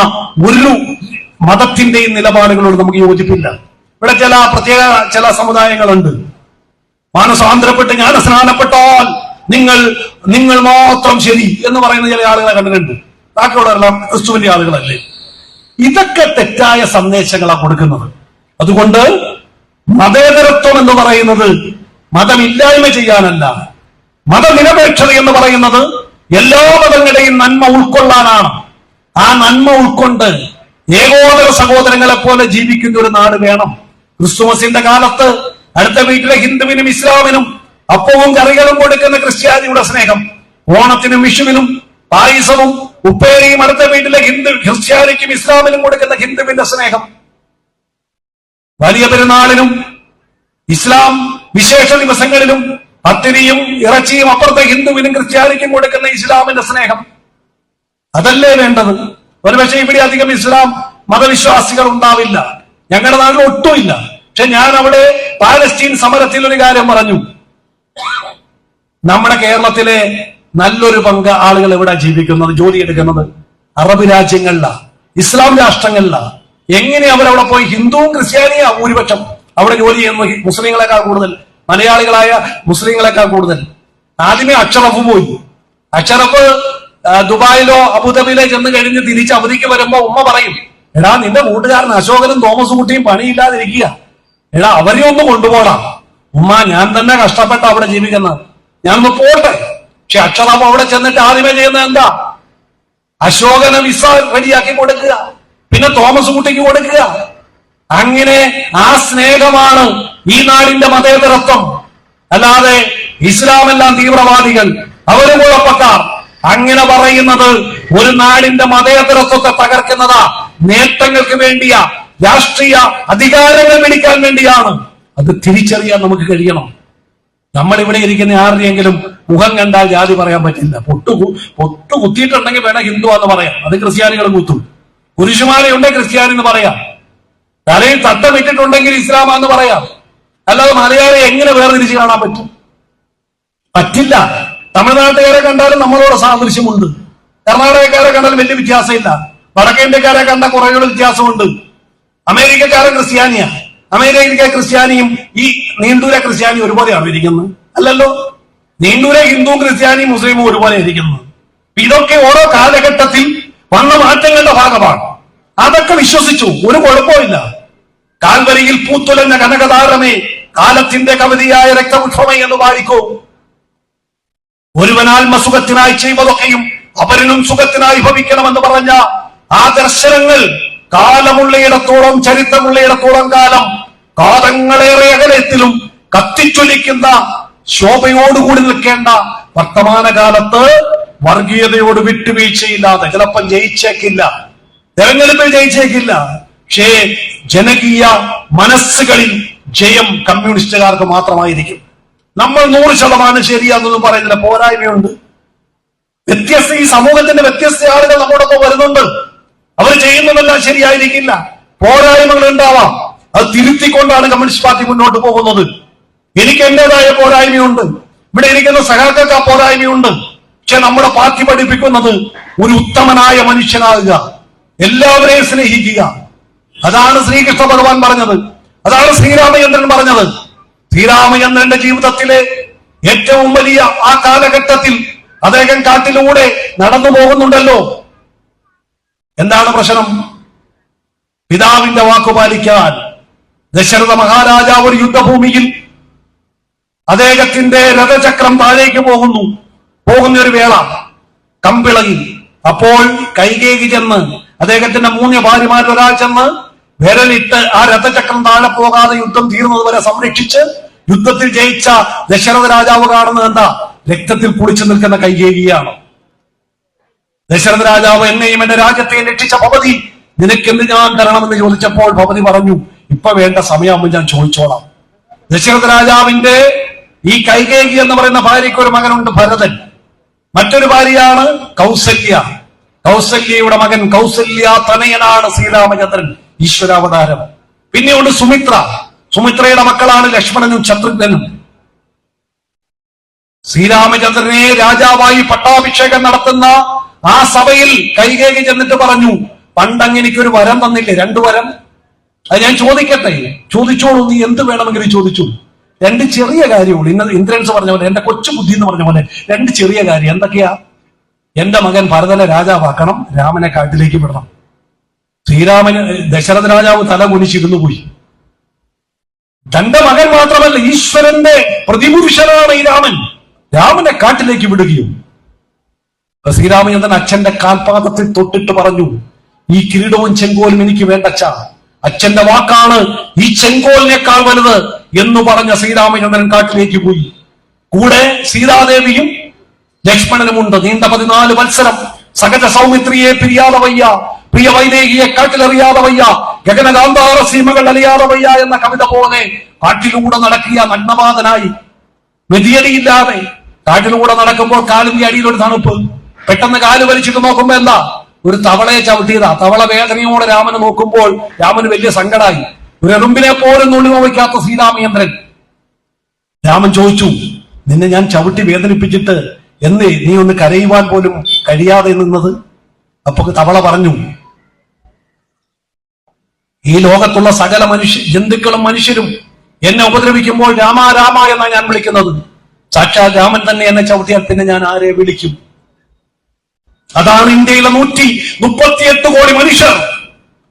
ഒരു മതത്തിന്റെയും നിലപാടുകളോട് നമുക്ക് യോജിപ്പില്ല. ഇവിടെ ചില സമുദായങ്ങളുണ്ട്. മാനസാന്തരപ്പെട്ട് ഞാൻ സ്നാനപ്പെട്ടാൽ നിങ്ങൾ മാത്രം ശരി എന്ന് പറയുന്ന ചില ആളുകളെ കണ്ടിട്ടുണ്ട്. ബാക്കിയുള്ളവരെല്ലാം ക്രിസ്തുവിന്റെ ആളുകളല്ലേ. ഇതൊക്കെ തെറ്റായ സന്ദേശങ്ങളാണ് കൊടുക്കുന്നത്. അതുകൊണ്ട് മതേതരത്വം എന്ന് പറയുന്നത് മതമില്ലായ്മ ചെയ്യാനല്ല. മതനിരപേക്ഷത എന്ന് പറയുന്നത് എല്ലാ മതങ്ങളുടെയും നന്മ ഉൾക്കൊള്ളാനാണ്. ആ നന്മ ഉൾക്കൊണ്ട് ഏകോദര സഹോദരങ്ങളെ പോലെ ജീവിക്കുന്ന ഒരു നാട് വേണം. ക്രിസ്തുമസിന്റെ കാലത്ത് അടുത്ത വീട്ടിലെ ഹിന്ദുവിനും ഇസ്ലാമിനും അപ്പവും കറികളും കൊടുക്കുന്ന ക്രിസ്ത്യാനിയുടെ സ്നേഹം, ഓണത്തിനും വിഷുവിനും പായസവും ഉപ്പേരിയും അടുത്ത വീട്ടിലെ ക്രിസ്ത്യാനിക്കും ഇസ്ലാമിനും കൊടുക്കുന്ന ഹിന്ദുവിന്റെ സ്നേഹം, വലിയ പെരുന്നാളിനും ഇസ്ലാം വിശേഷ ദിവസങ്ങളിലും പത്തിരിയും ഇറച്ചിയും അപ്പുറത്തെ ഹിന്ദുവിനും ക്രിസ്ത്യാനിക്കും കൊടുക്കുന്ന ഇസ്ലാമിന്റെ സ്നേഹം, അതല്ലേ വേണ്ടത്? ഒരുപക്ഷെ ഇവിടെ അധികം ഇസ്ലാം മതവിശ്വാസികൾ ഉണ്ടാവില്ല, ഞങ്ങളുടെ നാട്ടിൽ ഒട്ടുമില്ല. പക്ഷെ ഞാൻ അവിടെ പാലസ്തീൻ സമരത്തിൽ ഒരു കാര്യം പറഞ്ഞു. നമ്മുടെ കേരളത്തിലെ നല്ലൊരു പങ്ക് ആളുകൾ എവിടെ ജീവിക്കുന്നത്, ജോലി എടുക്കുന്നത്? അറബ് രാജ്യങ്ങളിലാണ്, ഇസ്ലാം രാഷ്ട്രങ്ങളിലാണ്. എങ്ങനെ അവരവിടെ പോയി ഹിന്ദുവും ക്രിസ്ത്യാനിയും ഭൂരിപക്ഷം അവിടെ ജോലി ചെയ്യുന്നു, മുസ്ലിങ്ങളെക്കാൾ കൂടുതൽ, മലയാളികളായ മുസ്ലിങ്ങളെക്കാൾ കൂടുതൽ. ആദ്യമേ അക്ഷറഫ് പോയി. അക്ഷറഫ് ദുബായിലോ അബുദാബിയിലോ ചെന്ന് കഴിഞ്ഞ് തിരിച്ച് അവധിക്ക് വരുമ്പോ ഉമ്മ പറയും, എടാ നിന്റെ കൂട്ടുകാരൻ അശോകനും തോമസ് കുട്ടിയും പണിയില്ലാതിരിക്കുക, എടാ അവരെ ഒന്ന് കൊണ്ടുപോടാ. ഉമ്മ ഞാൻ തന്നെ കഷ്ടപ്പെട്ട അവിടെ ജീവിക്കുന്നത്, ഞാനൊന്ന് പോട്ടെ. പക്ഷെ അക്ഷറഫ് അവിടെ ചെന്നിട്ട് ആദ്യമേ ചെയ്യുന്നത് എന്താ? അശോകന് വിസ റെഡിയാക്കി കൊടുക്കുക, പിന്നെ തോമസ് കുട്ടിക്ക് കൊടുക്കുക. അങ്ങനെ ആ സ്നേഹമാണ് ഈ നാടിന്റെ മതേതരത്വം. അല്ലാതെ ഇസ്ലാമെല്ലാം തീവ്രവാദികൾ, അവരും കുഴപ്പക്കാർ അങ്ങനെ പറയുന്നത് ഒരു നാടിന്റെ മതേതരത്വത്തെ തകർക്കുന്നതാ. നേട്ടങ്ങൾക്ക് വേണ്ടിയാ, രാഷ്ട്രീയ അധികാരങ്ങൾ പിടിക്കാൻ വേണ്ടിയാണ്. അത് തിരിച്ചറിയാൻ നമുക്ക് കഴിയണം. നമ്മളിവിടെ ഇരിക്കുന്ന ആരുടെയെങ്കിലും മുഖം കണ്ടാൽ ജാതി പറയാൻ പറ്റില്ല. പൊട്ടു കുത്തിയിട്ടുണ്ടെങ്കിൽ വേണം ഹിന്ദു എന്ന് പറയാം, അത് ക്രിസ്ത്യാനികളും കുത്തും. കുരിശുമാലയുണ്ടെങ്കിൽ ക്രിസ്ത്യാനി എന്ന് പറയാം, തലയിൽ തട്ടമിട്ടിട്ടുണ്ടെങ്കിൽ ഇസ്ലാമാന്ന് പറയാം. അല്ലാതെ മലയാളി എങ്ങനെ വേർതിരിച്ച് കാണാൻ പറ്റും? പറ്റില്ല. തമിഴ്നാട്ടുകാരെ കണ്ടാലും നമ്മളോട് സാദൃശ്യമുണ്ട്, കർണാടകക്കാരെ കണ്ടാലും വലിയ വ്യത്യാസമില്ല, വടക്കേന്ത്യക്കാരെ കണ്ട കുറേയുള്ള വ്യത്യാസമുണ്ട്. അമേരിക്കക്കാരൻ ക്രിസ്ത്യാനിയാ, അമേരിക്ക ക്രിസ്ത്യാനിയും ഈ നീണ്ടൂരെ ക്രിസ്ത്യാനിയും ഒരുപോലെയാണ് ഇരിക്കുന്നത്? അല്ലല്ലോ. നീണ്ടൂരെ ഹിന്ദുവും ക്രിസ്ത്യാനിയും മുസ്ലിമും ഒരുപോലെ ഇരിക്കുന്നത്. ഇതൊക്കെ ഓരോ കാലഘട്ടത്തിൽ വന്ന മാറ്റങ്ങളുടെ ഭാഗമാണ്. അതൊക്കെ വിശ്വസിച്ചു, ഒരു കുഴപ്പമില്ല. കാൽവരിയിൽ പൂത്തുലഞ്ഞ കനകതാരമേ, കാലത്തിന്റെ കവിതയായ രക്തപുഷ്പമേ എന്ന് പാടിക്കോ. ഒരുവനാത്മ സുഖത്തിനായി ചെയ്വതൊക്കെയും അപരനും സുഖത്തിനായി ഭവിക്കണമെന്ന് പറഞ്ഞ ആ ദർശനങ്ങൾ കാലമുള്ളയിടത്തോളം, ചരിത്രമുള്ളയിടത്തോളം കാലം, കാലങ്ങളേറെ അകലത്തിലും കത്തിച്ചൊലിക്കുന്ന ശോഭയോടുകൂടി നിൽക്കേണ്ട വർത്തമാനകാലത്ത് വർഗീയതയോട് വിട്ടുവീഴ്ചയില്ലാതെ ചിലപ്പോൾ ജയിച്ചേക്കില്ല, തെരഞ്ഞെടുപ്പിൽ ജയിച്ചേക്കില്ല, പക്ഷേ ജനകീയ മനസ്സുകളിൽ ജയം കമ്മ്യൂണിസ്റ്റുകാർക്ക് മാത്രമായിരിക്കും. നമ്മൾ 100% ശരിയാണെന്നൊന്നും പറയുന്നില്ല, പോരായ്മയുണ്ട്. ഈ സമൂഹത്തിന്റെ വ്യത്യസ്ത ആളുകൾ നമ്മോടൊപ്പം വരുന്നുണ്ട്. അവർ ചെയ്യുന്നതെല്ലാം ശരിയായിരിക്കില്ല, പോരായ്മകൾ ഉണ്ടാവാം. അത് തിരുത്തിക്കൊണ്ടാണ് കമ്മ്യൂണിസ്റ്റ് പാർട്ടി മുന്നോട്ട് പോകുന്നത്. എനിക്ക് എന്റേതായ പോരായ്മയുണ്ട്, ഇവിടെ ഇരിക്കുന്ന സഹാക്കൾക്ക് ആ പോരായ്മയുണ്ട്. പക്ഷെ നമ്മുടെ പാർട്ടി പഠിപ്പിക്കുന്നത് ഒരു ഉത്തമനായ മനുഷ്യനാകുക, എല്ലാവരെയും സ്നേഹിക്കുക. അതാണ് ശ്രീകൃഷ്ണ ഭഗവാൻ പറഞ്ഞത്, അതാണ് ശ്രീരാമചന്ദ്രൻ പറഞ്ഞത്. ശ്രീരാമചന്ദ്രന്റെ ജീവിതത്തിലെ ഏറ്റവും വലിയ ആ കാലഘട്ടത്തിൽ അദ്ദേഹം കാട്ടിലൂടെ നടന്നു പോകുന്നുണ്ടല്ലോ. എന്താണ് പ്രശ്നം? പിതാവിന്റെ വാക്കു പാലിക്കാൻ ദശരഥ മഹാരാജാവ് ഒരു യുദ്ധഭൂമിയിൽ അദ്ദേഹത്തിന്റെ രഥചക്രം താഴേക്ക് പോകുന്ന ഒരു വേള കമ്പിളകി. അപ്പോൾ കൈകേയി ചെന്ന് അദ്ദേഹത്തിന്റെ 3 ഭാര്യമാരിൽ ഒരാൾ ചെന്ന് വിരലിട്ട് ആ രഥചക്രം താഴെ പോകാതെ യുദ്ധം തീർന്നത് വരെ സംരക്ഷിച്ച് യുദ്ധത്തിൽ ജയിച്ച ദശരഥ രാജാവ് കാണുന്നത് എന്താ? രക്തത്തിൽ കുളിച്ചു നിൽക്കുന്ന കൈകേയിയാണ്. ദശരഥ രാജാവ് എന്നെയും എന്റെ രാജ്യത്തെയും രക്ഷിച്ച ഭവതി നിനക്കെന്ത് ഞാൻ തരണമെന്ന് ചോദിച്ചപ്പോൾ ഭവതി പറഞ്ഞു, ഇപ്പൊ വേണ്ട, സമയമാകുമ്പോൾ ഞാൻ ചോദിച്ചോളാം. ദശരഥ രാജാവിന്റെ ഈ കൈകേയി എന്ന് പറയുന്ന ഭാര്യയ്ക്ക് ഒരു മകനുണ്ട്, ഭരതൻ. മറ്റൊരു ഭാര്യയാണ് കൗസല്യ. കൗസല്യയുടെ മകൻ കൗസല്യ തനയനാണ് ശ്രീരാമചന്ദ്രൻ, ഈശ്വരാവതാരം. പിന്നെയുണ്ട് സുമിത്ര. സുമിത്രയുടെ മക്കളാണ് ലക്ഷ്മണനും ശത്രുഘ്നനും. ശ്രീരാമചന്ദ്രനെ രാജാവായി പട്ടാഭിഷേകം നടത്തുന്ന ആ സഭയിൽ കൈകേയി ചെന്നിട്ട് പറഞ്ഞു, പണ്ടങ്ങ് എനിക്കൊരു വരം തന്നില്ലേ, 2 വരം. അത് ഞാൻ ചോദിക്കട്ടെ? ചോദിച്ചോളൂ, നീ എന്ത് വേണമെങ്കിലും ചോദിച്ചു. 2 ചെറിയ കാര്യമുള്ളൂ. ഇന്ന് ഇന്ദ്രൻസ് പറഞ്ഞ പോലെ, എന്റെ കൊച്ചു ബുദ്ധി എന്ന് പറഞ്ഞ പോലെ 2 ചെറിയ കാര്യം. എന്തൊക്കെയാ? എന്റെ മകൻ ഭരതനെ രാജാവാക്കണം, രാമനെ കാട്ടിലേക്ക് വിടണം. ദശരഥ രാജാവ് തല കുനിച്ചിരുന്നു പോയി. തന്റെ മകൻ മാത്രമല്ല, ഈശ്വരന്റെ പ്രതിപുരുഷനാണ് ഈ രാമൻ. രാമനെ കാട്ടിലേക്ക് വിടുകയും ശ്രീരാമചന്ദ്രൻ അച്ഛന്റെ കാൽപാദത്തിൽ തൊട്ടിട്ട് പറഞ്ഞു, ഈ കിരീടവും ചെങ്കോലും എനിക്ക് വേണ്ടച്ച, അച്ഛന്റെ വാക്കാണ് ഈ ചെങ്കോലിനേക്കാൾ വലുത് എന്ന് പറഞ്ഞ ശ്രീരാമചന്ദ്രൻ കാട്ടിലേക്ക് പോയി. കൂടെ സീതാദേവിയും ലക്ഷ്മണനുമുണ്ട്. നീണ്ട 14 വത്സരം സകജ സൗമിത്രിയെ പിരിയാതെ വയ്യ, പ്രിയ വൈദേഹിയെ കാട്ടിലെറിയാതെ വയ്യ, ഗഗനകാന്താര സീമകൾ അലിയാതെ വയ്യ എന്ന കവിത പോലെ കാട്ടിലൂടെ നടക്കിയ നഗ്നപാതനായി, വ്യതിയടിയില്ലാതെ കാട്ടിലൂടെ നടക്കുമ്പോൾ കാലിന്റെ അടിയിൽ ഒരു തണുപ്പ്. പെട്ടെന്ന് കാല് വലിച്ചിട്ട് നോക്കുമ്പോ എന്താ? ഒരു തവളയെ ചവിട്ടിയതാ. തവള വേദനയോടെ രാമനെ നോക്കുമ്പോൾ രാമന് വലിയ സങ്കടമായി. ഒരു എറുമ്പിനെ പോലും നുള്ളി നോവിക്കാത്ത ശ്രീരാമചന്ദ്രൻ. രാമൻ ചോദിച്ചു, നിന്നെ ഞാൻ ചവിട്ടി വേദനിപ്പിച്ചിട്ട് എന്നേ നീ ഒന്ന് കരയുവാൻ പോലും കഴിയാതെ നിന്നത്? അപ്പൊ തവള പറഞ്ഞു, ഈ ലോകത്തുള്ള സകല ജന്തുക്കളും മനുഷ്യരും എന്നെ ഉപദ്രവിക്കുമ്പോൾ രാമ രാമ എന്നാണ് ഞാൻ വിളിക്കുന്നത്. സാക്ഷാൽ രാമൻ തന്നെ എന്നെ ചവിട്ടിയാൽ പിന്നെ ഞാൻ ആരെ വിളിക്കും? അതാണ് ഇന്ത്യയിലെ 138 കോടി മനുഷ്യർ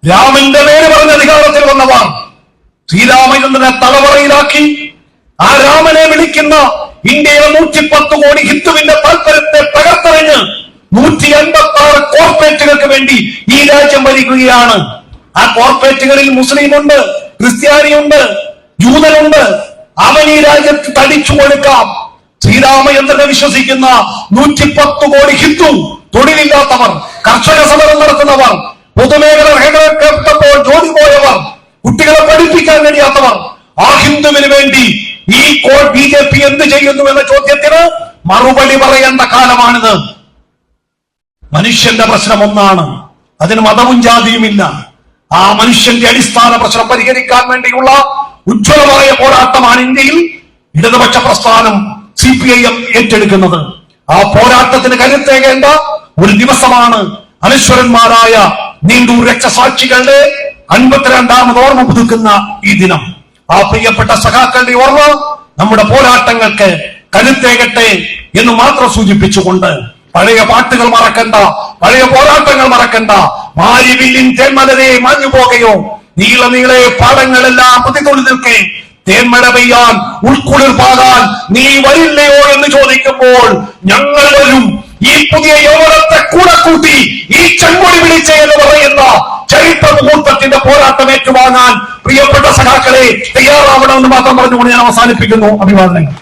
രാമന്റെ പേര് പറഞ്ഞ അധികാരത്തിൽ വന്നവർ. ശ്രീരാമചന്ദ്രനെ തലവറയിലാക്കി ആ രാമനെ വിളിക്കുന്ന ഇന്ത്യയിലെ 110 കോടി ഹിന്ദുവിന്റെ താല്പര്യത്തെ തകർത്തെറിഞ്ഞ് 186 കോർപ്പറേറ്റുകൾക്ക് വേണ്ടി ഈ രാജ്യം ഭരിക്കുകയാണ്. ആ കോർപ്പറേറ്റുകളിൽ മുസ്ലിമുണ്ട്, ക്രിസ്ത്യാനിയുണ്ട്, ജൂതനുണ്ട്. അവൻ ഈ രാജ്യത്ത് തടിച്ചു കൊടുക്കാം. ശ്രീരാമചന്ദ്രനെ വിശ്വസിക്കുന്ന 110 കോടി ഹിന്ദു, തൊഴിലില്ലാത്തവർ, കർഷക സമരം നടത്തുന്നവർ, പൊതുമേഖല ജോലി പോയവർ, കുട്ടികളെ പഠിപ്പിക്കാൻ കഴിയാത്തവർ, ആ ഹിന്ദുവിന് വേണ്ടി ഈ BJP എന്ത് ചെയ്യുന്നു എന്ന ചോദ്യത്തിന് മറുപടി പറയേണ്ട കാലമാണിത്. മനുഷ്യന്റെ പ്രശ്നം ഒന്നാണ്, അതിന് മതവും ജാതിയുമില്ല. ആ മനുഷ്യന്റെ അടിസ്ഥാന പ്രശ്നം പരിഹരിക്കാൻ വേണ്ടിയുള്ള ഉജ്ജ്വലമായ പോരാട്ടമാണ് ഇന്ത്യയിൽ ഇടതുപക്ഷ പ്രസ്ഥാനം CPIM ഏറ്റെടുക്കുന്നത്. ആ പോരാട്ടത്തിന് കരുത്തേകേണ്ട ഒരു ദിവസമാണ് അനശ്വരന്മാരായ നീണ്ടൂർ രക്തസാക്ഷികളുടെ 52ാമത് ഓർമ്മ പുതുക്കുന്ന ഈ ദിനം. ആ പ്രിയപ്പെട്ട സഖാക്കളുടെ ഓർമ്മ നമ്മുടെ പോരാട്ടങ്ങൾക്ക് കരുത്തേകട്ടെ എന്ന് മാത്രം സൂചിപ്പിച്ചുകൊണ്ട് പഴയ പാട്ടുകൾ മറക്കണ്ട, പഴയ പോരാട്ടങ്ങൾ മറക്കണ്ട. മാരിവില്ലിൻ തേന്മലരെ മാഞ്ഞു പോകയോ, നീളെ പാടങ്ങളെല്ലാം പ്രതിതൊളി നിൽക്കേ, തേന്മഴ പെയ്യാൻ ഉൾക്കുളിർ പാകാൻ നീ വരില്ലയോ എന്ന് ചോദിക്കുമ്പോൾ ഞങ്ങൾ വരും. ഈ പുതിയ യൗവനത്തെ കൂടെ കൂട്ടി ഈ ചെങ്കൊടി വിളിച്ച എന്ന് പറയുന്ന ചരിത്ര മുഹൂർത്തത്തിന്റെ പോരാട്ടം ഏറ്റുവാങ്ങാൻ പ്രിയപ്പെട്ട സഖാക്കളെ തയ്യാറാവണമെന്ന് മാത്രം പറഞ്ഞുകൊണ്ട് ഞാൻ അവസാനിപ്പിക്കുന്നു. അഭിവാദനങ്ങൾ.